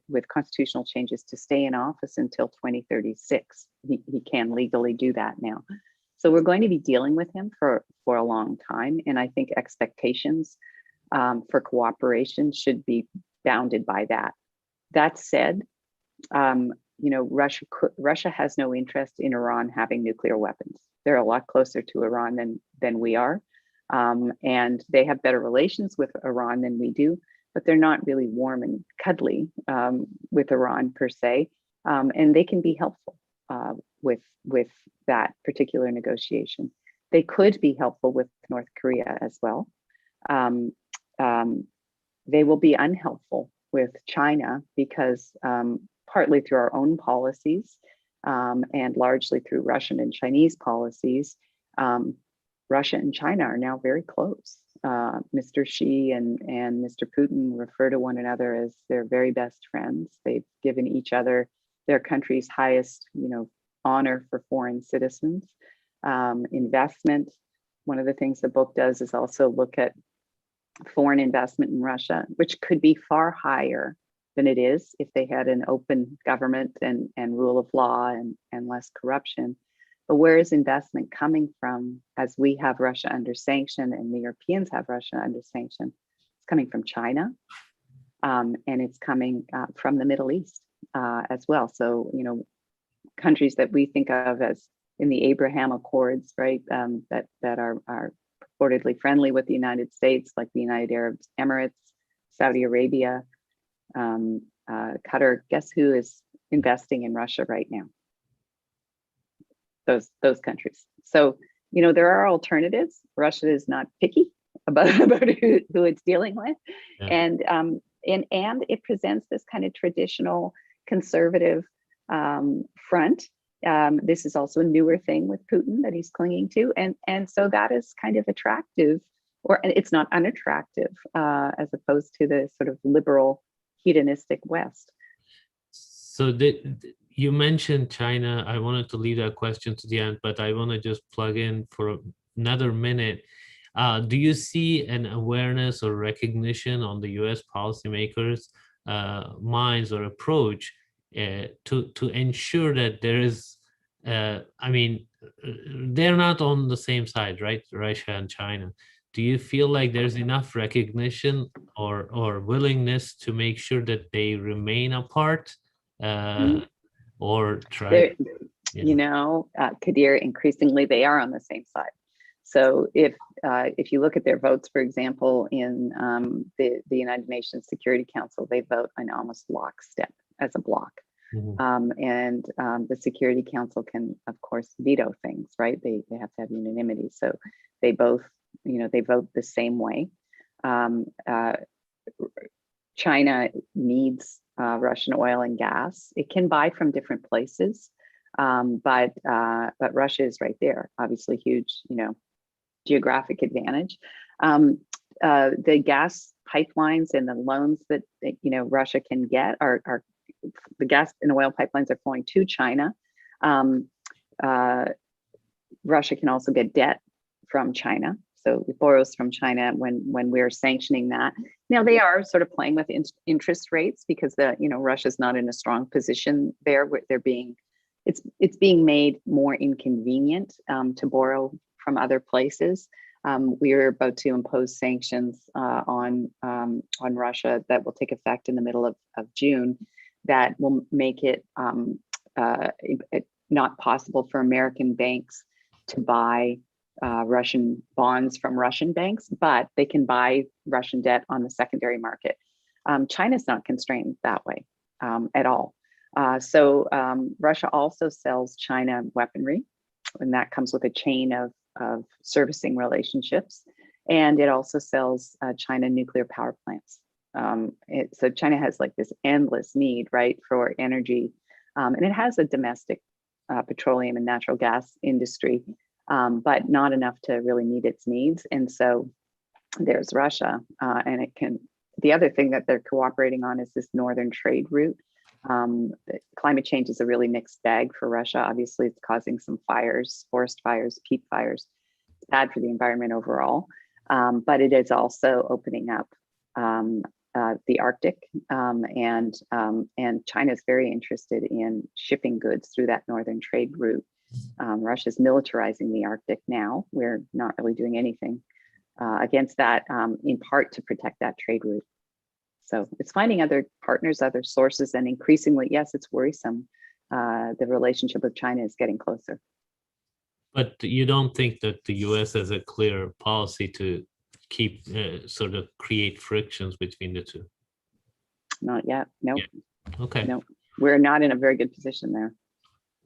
with constitutional changes to stay in office until 2036. He can legally do that now. So we're going to be dealing with him for a long time. And I think expectations for cooperation should be bounded by that. That said, Russia has no interest in Iran having nuclear weapons. They're a lot closer to Iran than we are. And they have better relations with Iran than we do, but they're not really warm and cuddly with Iran per se. And they can be helpful with that particular negotiation. They could be helpful with North Korea as well. They will be unhelpful with China because partly through our own policies and largely through Russian and Chinese policies, Russia and China are now very close. Mr. Xi and Mr. Putin refer to one another as their very best friends. They've given each other their country's highest, honor for foreign citizens. Investment. One of the things the book does is also look at foreign investment in Russia, which could be far higher than it is if they had an open government and rule of law and less corruption. But where is investment coming from as we have Russia under sanction and the Europeans have Russia under sanction? It's coming from China, and it's coming from the Middle East as well. So, countries that we think of as in the Abraham Accords, right, that are purportedly friendly with the United States, like the United Arab Emirates, Saudi Arabia, Qatar. Guess who is investing in Russia right now? Those countries. So, there are alternatives. Russia is not picky about who it's dealing with. Yeah. And it presents this kind of traditional conservative front. This is also a newer thing with Putin that he's clinging to. And so that is kind of attractive, or it's not unattractive as opposed to the sort of liberal hedonistic West. So you mentioned China. I wanted to leave that question to the end, but I want to just plug in for another minute. Do you see an awareness or recognition on the U.S. policymakers' minds or approach to ensure that there is, they're not on the same side, right? Russia and China. Do you feel like there's enough recognition or willingness to make sure that they remain apart? Or try, Kadir, increasingly they are on the same side. So if you look at their votes, for example, in the United Nations Security Council, they vote in almost lockstep as a bloc. And the Security Council can, of course, veto things, right? They have to have unanimity. So they both, they vote the same way. China needs Russian oil and gas. It can buy from different places, but Russia is right there. Obviously, huge, geographic advantage. The gas pipelines and the loans that Russia can get are the gas and oil pipelines are flowing to China. Russia can also get debt from China. So it borrows from China when we're sanctioning that. Now they are sort of playing with interest rates because Russia's not in a strong position there. It's being made more inconvenient to borrow from other places. We are about to impose sanctions on Russia that will take effect in the middle of June. That will make it not possible for American banks to buy Russian bonds from Russian banks, but they can buy Russian debt on the secondary market. China's not constrained that way at all. So Russia also sells China weaponry, and that comes with a chain of servicing relationships. And it also sells China nuclear power plants. So China has like this endless need, right, for energy. And it has a domestic petroleum and natural gas industry, but not enough to really meet its needs. And so there's Russia, and the other thing that they're cooperating on is this northern trade route. Climate change is a really mixed bag for Russia. Obviously, it's causing some fires, forest fires, peat fires. It's bad for the environment overall. But it is also opening up the Arctic, and China is very interested in shipping goods through that northern trade route. Russia's militarizing the Arctic now. We're not really doing anything against that, in part to protect that trade route. So it's finding other partners, other sources, and increasingly, yes, it's worrisome. The relationship with China is getting closer. But you don't think that the US has a clear policy to keep sort of create frictions between the two? Not yet. No. Yeah. Okay. No, we're not in a very good position there.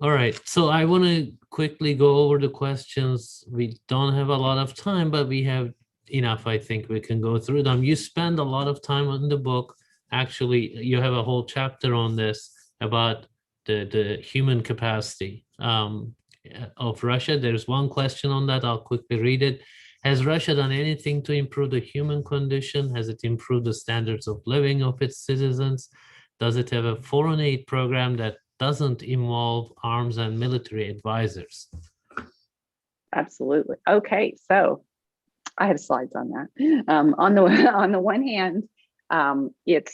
All right. So I want to quickly go over the questions. We don't have a lot of time, but we have enough. I think we can go through them. You spend a lot of time on the book. Actually, you have a whole chapter on this about the human capacity of Russia. There's one question on that. I'll quickly read it. Has Russia done anything to improve the human condition? Has it improved the standards of living of its citizens? Does it have a foreign aid program that doesn't involve arms and military advisors? Absolutely. Okay, so I have slides on that. On the one hand, it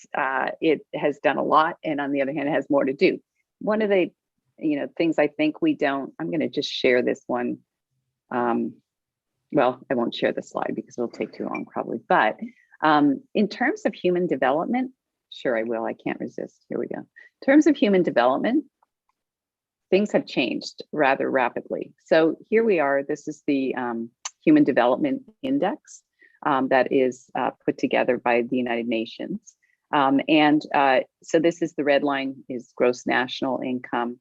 has done a lot, and on the other hand, it has more to do. One of the things I think we don't. I'm going to just share this one. Well, I won't share the slide because it'll take too long probably. But in terms of human development, sure I will. I can't resist. Here we go. In terms of human development, things have changed rather rapidly. So here we are. This is the Human Development Index that is put together by the United Nations. So this is the red line is gross national income.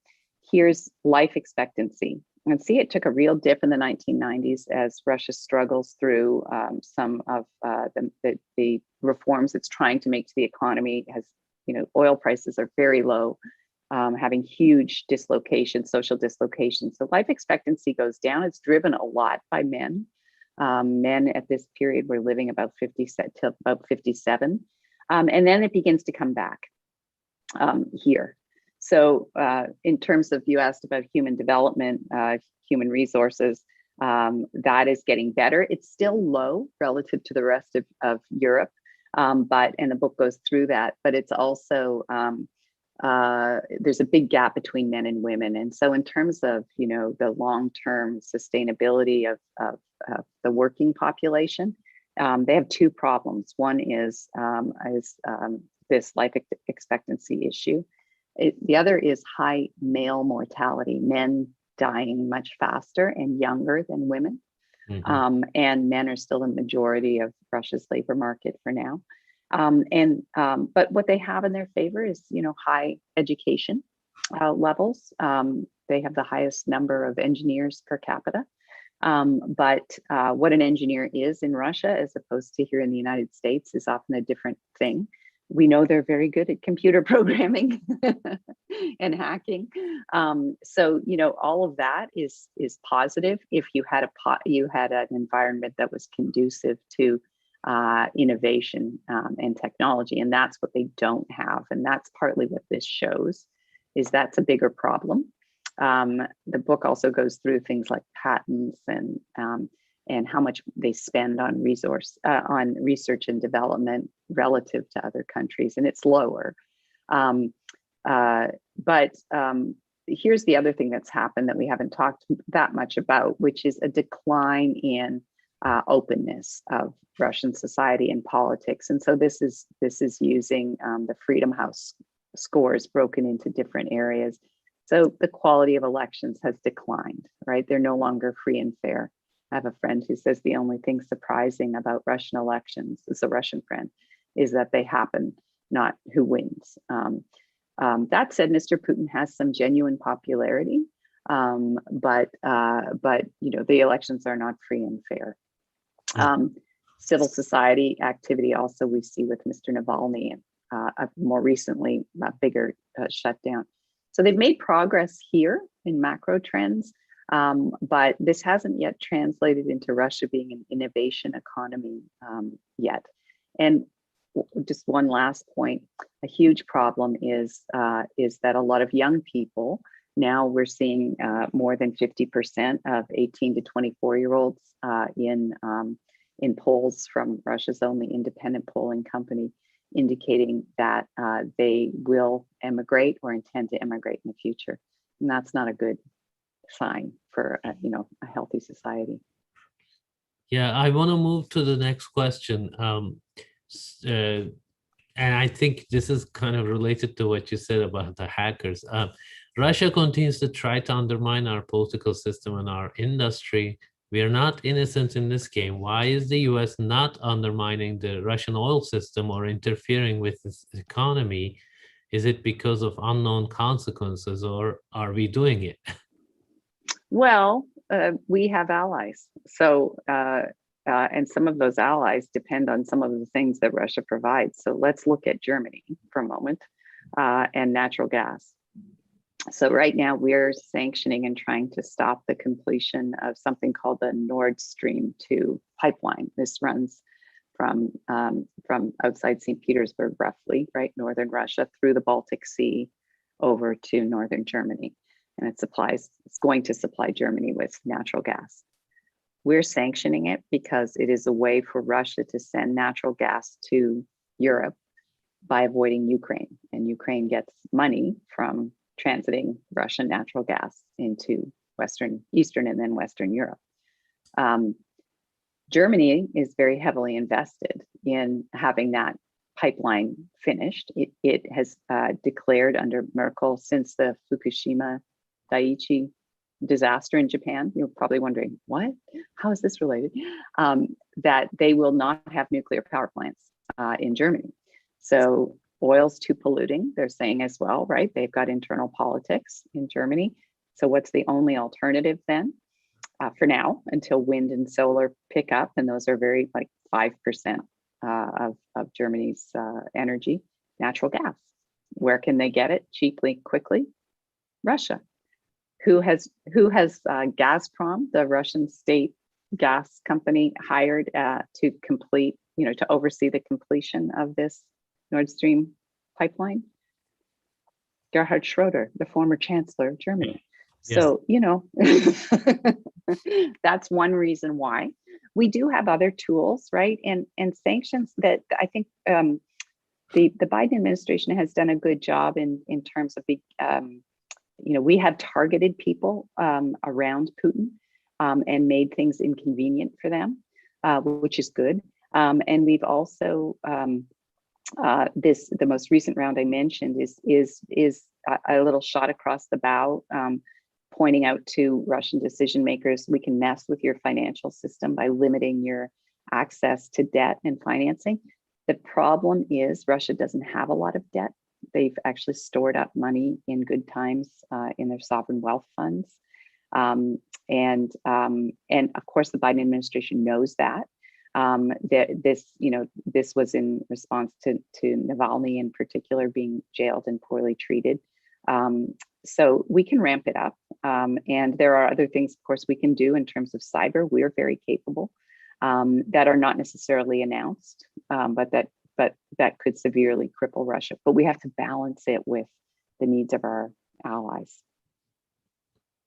Here's life expectancy. And see, it took a real dip in the 1990s as Russia struggles through some of the reforms it's trying to make to the economy. Has, oil prices are very low, having huge dislocation, social dislocation. So life expectancy goes down. It's driven a lot by men. Men at this period were living about 50 to about 57. And then it begins to come back here. So in terms of, you asked about human development, human resources, that is getting better. It's still low relative to the rest of Europe, and the book goes through that, but it's also, there's a big gap between men and women. And so in terms of, the long-term sustainability of the working population, they have two problems. One is this life expectancy issue. The other is high male mortality, men dying much faster and younger than women. Mm-hmm. And men are still the majority of Russia's labor market for now. But what they have in their favor is, high education levels. They have the highest number of engineers per capita. But what an engineer is in Russia, as opposed to here in the United States, is often a different thing. We know they're very good at computer programming and hacking. So, all of that is positive if you had an environment that was conducive to innovation and technology, and that's what they don't have. And that's partly what this shows, is that's a bigger problem. The book also goes through things like patents and how much they spend on research and development relative to other countries, and it's lower. But here's the other thing that's happened that we haven't talked that much about, which is a decline in openness of Russian society and politics. And so this is using the Freedom House scores broken into different areas. So the quality of elections has declined, right? They're no longer free and fair. I have a friend who says the only thing surprising about Russian elections, is a Russian friend, is that they happen, not who wins. That said, Mr. Putin has some genuine popularity, but the elections are not free and fair. Civil society activity also we see with Mr. Navalny, more recently, a bigger shutdown. So they've made progress here in macro trends, but this hasn't yet translated into Russia being an innovation economy yet. And just one last point, a huge problem is that a lot of young people, now we're seeing more than 50% of 18 to 24-year-olds in in polls from Russia's only independent polling company indicating that they will emigrate or intend to emigrate in the future. And that's not a good sign for a healthy society. Yeah, I want to move to the next question. And I think this is kind of related to what you said about the hackers. Russia continues to try to undermine our political system and our industry. We are not innocent in this game. Why is the US not undermining the Russian oil system or interfering with its economy? Is it because of unknown consequences, or are we doing it? Well, we have allies. So, and some of those allies depend on some of the things that Russia provides. So let's look at Germany for a moment and natural gas. So right now we're sanctioning and trying to stop the completion of something called the Nord Stream 2 pipeline. This runs from outside St. Petersburg, roughly, right, northern Russia, through the Baltic Sea over to northern Germany. And it's going to supply Germany with natural gas. We're sanctioning it because it is a way for Russia to send natural gas to Europe by avoiding Ukraine. And Ukraine gets money from transiting Russian natural gas into Eastern and then Western Europe. Germany is very heavily invested in having that pipeline finished. It has declared under Merkel since the Fukushima Daiichi disaster in Japan. You're probably wondering, what? How is this related? That they will not have nuclear power plants in Germany. So oil's too polluting, they're saying as well, right? They've got internal politics in Germany. So what's the only alternative then? For now, until wind and solar pick up, and those are very like 5% of Germany's energy, natural gas. Where can they get it cheaply, quickly? Russia. Who has Gazprom, the Russian state gas company, hired to complete, to oversee the completion of this Nord Stream pipeline? Gerhard Schroeder, the former chancellor of Germany. Yes. So, that's one reason why. We do have other tools, right? And sanctions that I think the Biden administration has done a good job in terms of the, we have targeted people around Putin and made things inconvenient for them, which is good. And we've also, the most recent round I mentioned is a little shot across the bow, pointing out to Russian decision makers, we can mess with your financial system by limiting your access to debt and financing. The problem is Russia doesn't have a lot of debt. They've actually stored up money in good times in their sovereign wealth funds. And of course, the Biden administration knows that. This was in response to Navalny in particular being jailed and poorly treated. So we can ramp it up. And there are other things, of course, we can do in terms of cyber. We're very capable that are not necessarily announced, but that could severely cripple Russia. But we have to balance it with the needs of our allies.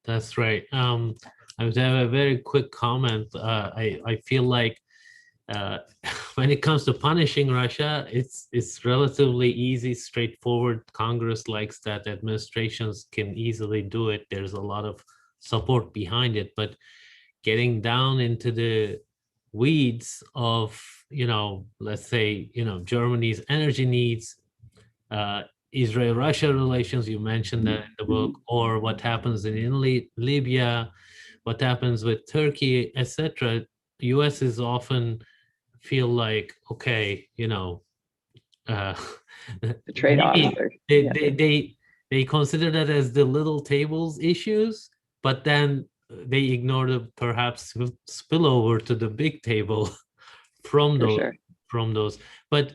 That's right. I would have a very quick comment. I feel like when it comes to punishing Russia, it's relatively easy, straightforward. Congress likes that. Administrations can easily do it. There's a lot of support behind it. But getting down into the weeds of, let's say, Germany's energy needs, Israel-Russia relations, you mentioned that in the book, or what happens in Libya, what happens with Turkey, etc. The US is often feel like, okay, the trade-off. They consider that as the little tables issues, but then they ignore the perhaps spillover to the big table from those. But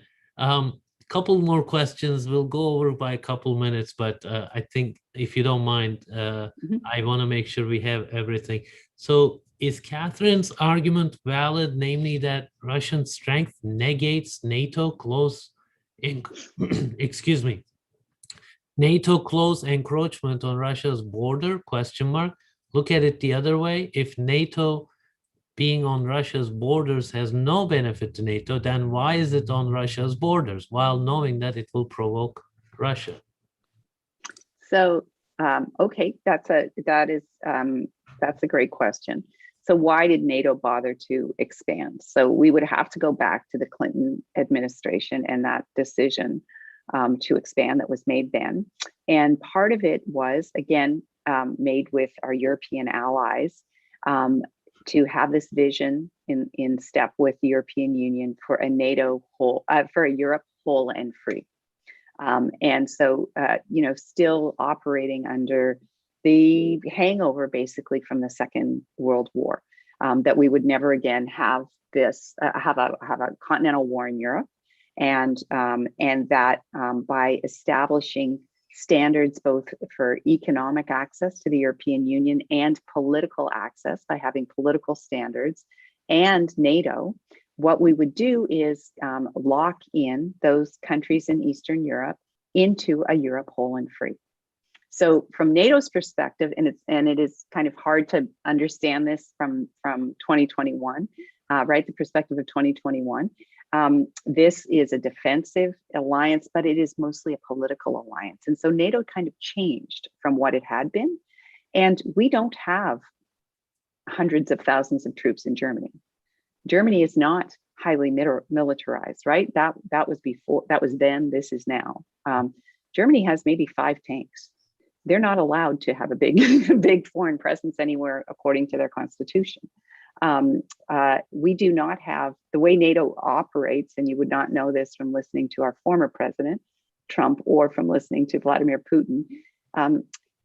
couple more questions. We'll go over by a couple minutes, but I think if you don't mind, I want to make sure we have everything. So is Kathryn's argument valid, namely that Russian strength negates NATO close, NATO close encroachment on Russia's border, ? Look at it the other way. If NATO being on Russia's borders has no benefit to NATO, then why is it on Russia's borders while knowing that it will provoke Russia? So, okay, that's a great question. So why did NATO bother to expand? So we would have to go back to the Clinton administration and that decision to expand that was made then. And part of it was, again, made with our European allies to have this vision in step with the European Union for a NATO whole, for a Europe whole and free. And so, still operating under the hangover basically from the Second World War, that we would never again have this, have a continental war in Europe, and that by establishing standards both for economic access to the European Union and political access by having political standards and NATO, what we would do is lock in those countries in Eastern Europe into a Europe whole and free. So from NATO's perspective, and it is kind of hard to understand this from 2021, right? The perspective of 2021. This is a defensive alliance, but it is mostly a political alliance. And so NATO kind of changed from what it had been. And we don't have hundreds of thousands of troops in Germany. Germany is not highly militarized, right? That was before, that was then, this is now. Germany has maybe 5 tanks. They're not allowed to have a big foreign presence anywhere according to their constitution. We do not have, the way NATO operates, and you would not know this from listening to our former president, Trump, or from listening to Vladimir Putin,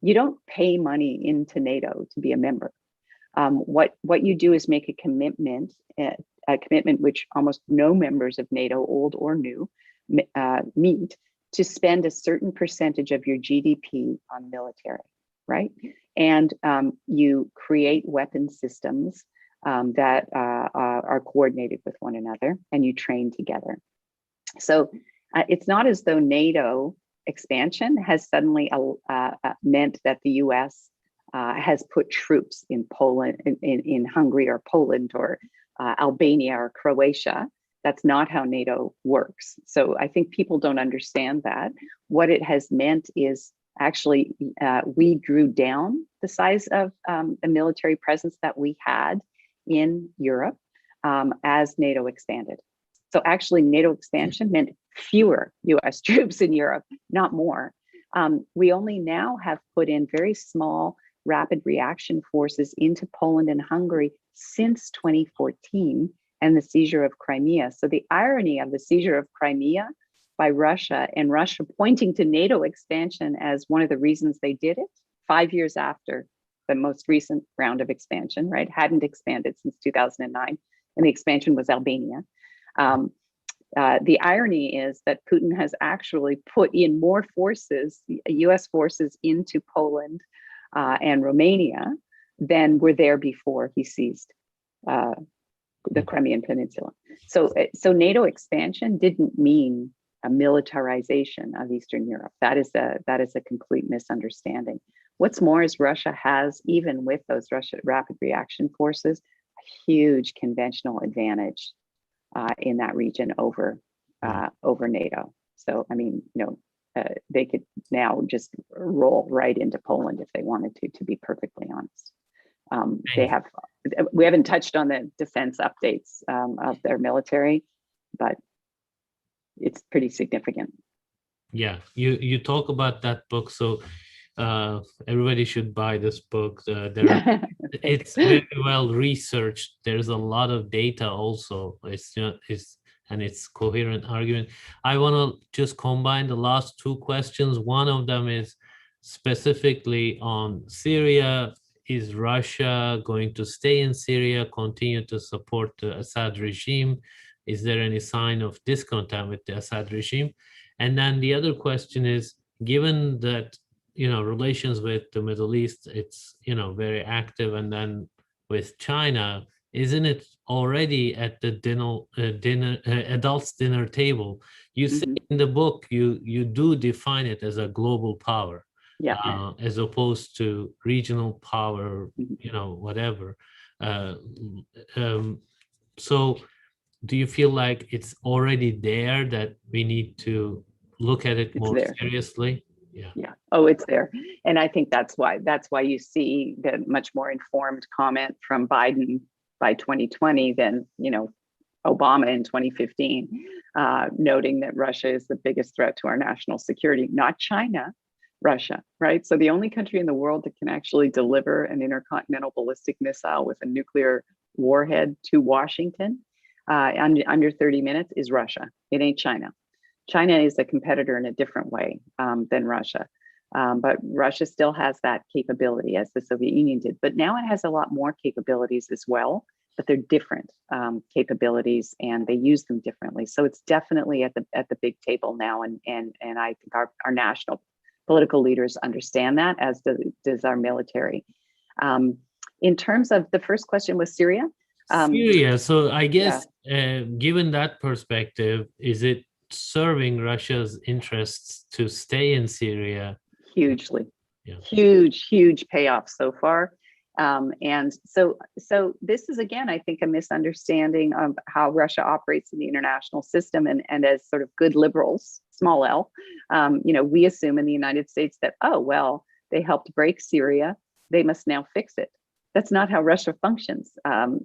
you don't pay money into NATO to be a member. What you do is make a commitment which almost no members of NATO, old or new, meet, to spend a certain percentage of your GDP on military, right? And you create weapon systems that are coordinated with one another, and you train together. So it's not as though NATO expansion has suddenly meant that the US has put troops in Poland, in Hungary or Poland or Albania or Croatia. That's not how NATO works. So I think people don't understand that. What it has meant is actually we drew down the size of the military presence that we had in Europe as NATO expanded. So actually NATO expansion meant fewer US troops in Europe, not more. We only now have put in very small rapid reaction forces into Poland and Hungary since 2014 and the seizure of Crimea. So the irony of the seizure of Crimea by Russia, and Russia pointing to NATO expansion as one of the reasons they did it, 5 years after the most recent round of expansion, right? Hadn't expanded since 2009, and the expansion was Albania. The irony is that Putin has actually put in more forces, US forces, into Poland and Romania than were there before he seized the Crimean Peninsula. So NATO expansion didn't mean a militarization of Eastern Europe. That is a complete misunderstanding. What's more is Russia has, even with those Russia rapid reaction forces, a huge conventional advantage in that region over NATO. So I mean, they could now just roll right into Poland if they wanted to be perfectly honest. We haven't touched on the defense updates of their military, but it's pretty significant. Yeah, you talk about that book, so everybody should buy this book. It's very well researched. There's a lot of data also. It's coherent argument. I want to just combine the last 2 questions. One of them is specifically on Syria. Is Russia going to stay in Syria, continue to support the Assad regime? Is there any sign of discontent with the Assad regime? And then the other question is, given that relations with the Middle East, it's very active, and then with China, isn't it already at the adults dinner table? You say in the book you do define it as a global power. Yeah. as opposed to regional power, Mhm. whatever. Uh, um, so do you feel like it's already there, that we need to look at it It's more there. seriously? Yeah. Yeah. Oh, it's there. And I think that's why you see the much more informed comment from Biden by 2020 than, Obama in 2015, noting that Russia is the biggest threat to our national security, not China, Russia, right? So the only country in the world that can actually deliver an intercontinental ballistic missile with a nuclear warhead to Washington under 30 minutes is Russia. It ain't China. China is a competitor in a different way than Russia. But Russia still has that capability, as the Soviet Union did. But now it has a lot more capabilities as well, but they're different capabilities, and they use them differently. So it's definitely at the big table now, and I think our national political leaders understand that, as does our military. In terms of the first question was Syria. Syria. So I Yeah, guess, given that perspective, is it serving Russia's interests to stay in Syria? hugely. Yeah. Huge payoff so far. And so this is, again, I think, a misunderstanding of how Russia operates in the international system. And as sort of good liberals, small L, we assume in the United States that, oh, well, they helped break Syria, they must now fix it. That's not how Russia functions,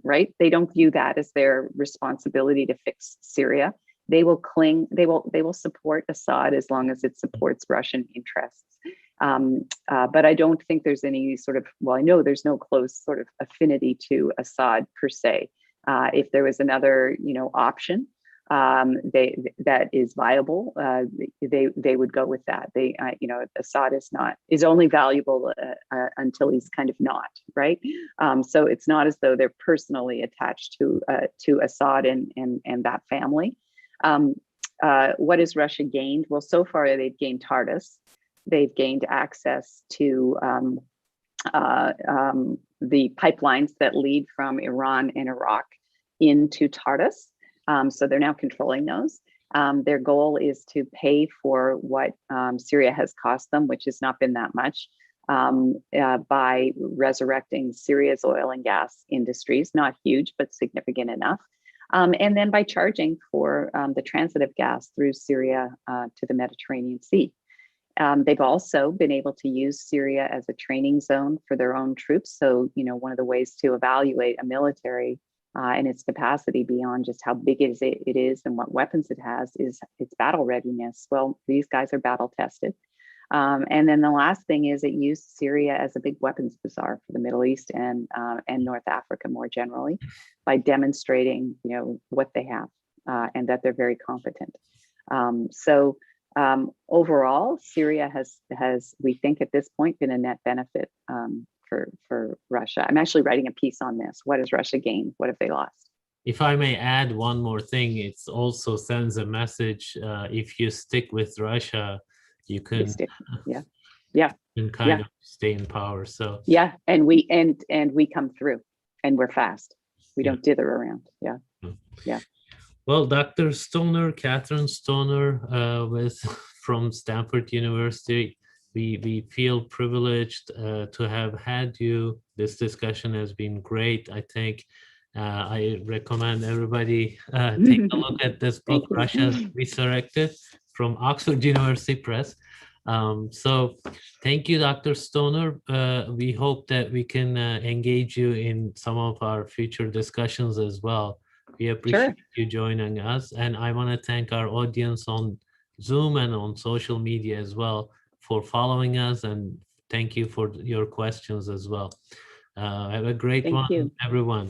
right? They don't view that as their responsibility to fix Syria. They will support Assad as long as it supports Russian interests. But I don't think there's any sort of, well, I know there's no close sort of affinity to Assad per se. If there was another, option that is viable, they would go with that. Assad is only valuable until he's kind of not, right? So it's not as though they're personally attached to Assad and that family. What has Russia gained? Well, so far they've gained Tartus. They've gained access to the pipelines that lead from Iran and Iraq into Tartus. So they're now controlling those. Their goal is to pay for what Syria has cost them, which has not been that much, by resurrecting Syria's oil and gas industries. Not huge, but significant enough. And then by charging for the transit of gas through Syria to the Mediterranean Sea. They've also been able to use Syria as a training zone for their own troops. So, one of the ways to evaluate a military and its capacity beyond just how big it is and what weapons it has is its battle readiness. Well, these guys are battle tested. And then the last thing is it used Syria as a big weapons bazaar for the Middle East and North Africa more generally, by demonstrating, what they have and that they're very competent. Overall, Syria has, we think at this point, been a net benefit for Russia. I'm actually writing a piece on this. What has Russia gained? What have they lost? If I may add one more thing, it also sends a message. If you stick with Russia, you can kind of stay in power. So and we come through, and we're fast. We don't dither around. Yeah. Well, Dr. Stoner, Kathryn Stoner, from Stanford University, we feel privileged to have had you. This discussion has been great. I think I recommend everybody take a look at this book, Russia Resurrected, from Oxford University Press. So thank you, Dr. Stoner. We hope that we can engage you in some of our future discussions as well. We appreciate you joining us. And I want to thank our audience on Zoom and on social media as well for following us. And thank you for your questions as well. Have a great one, everyone.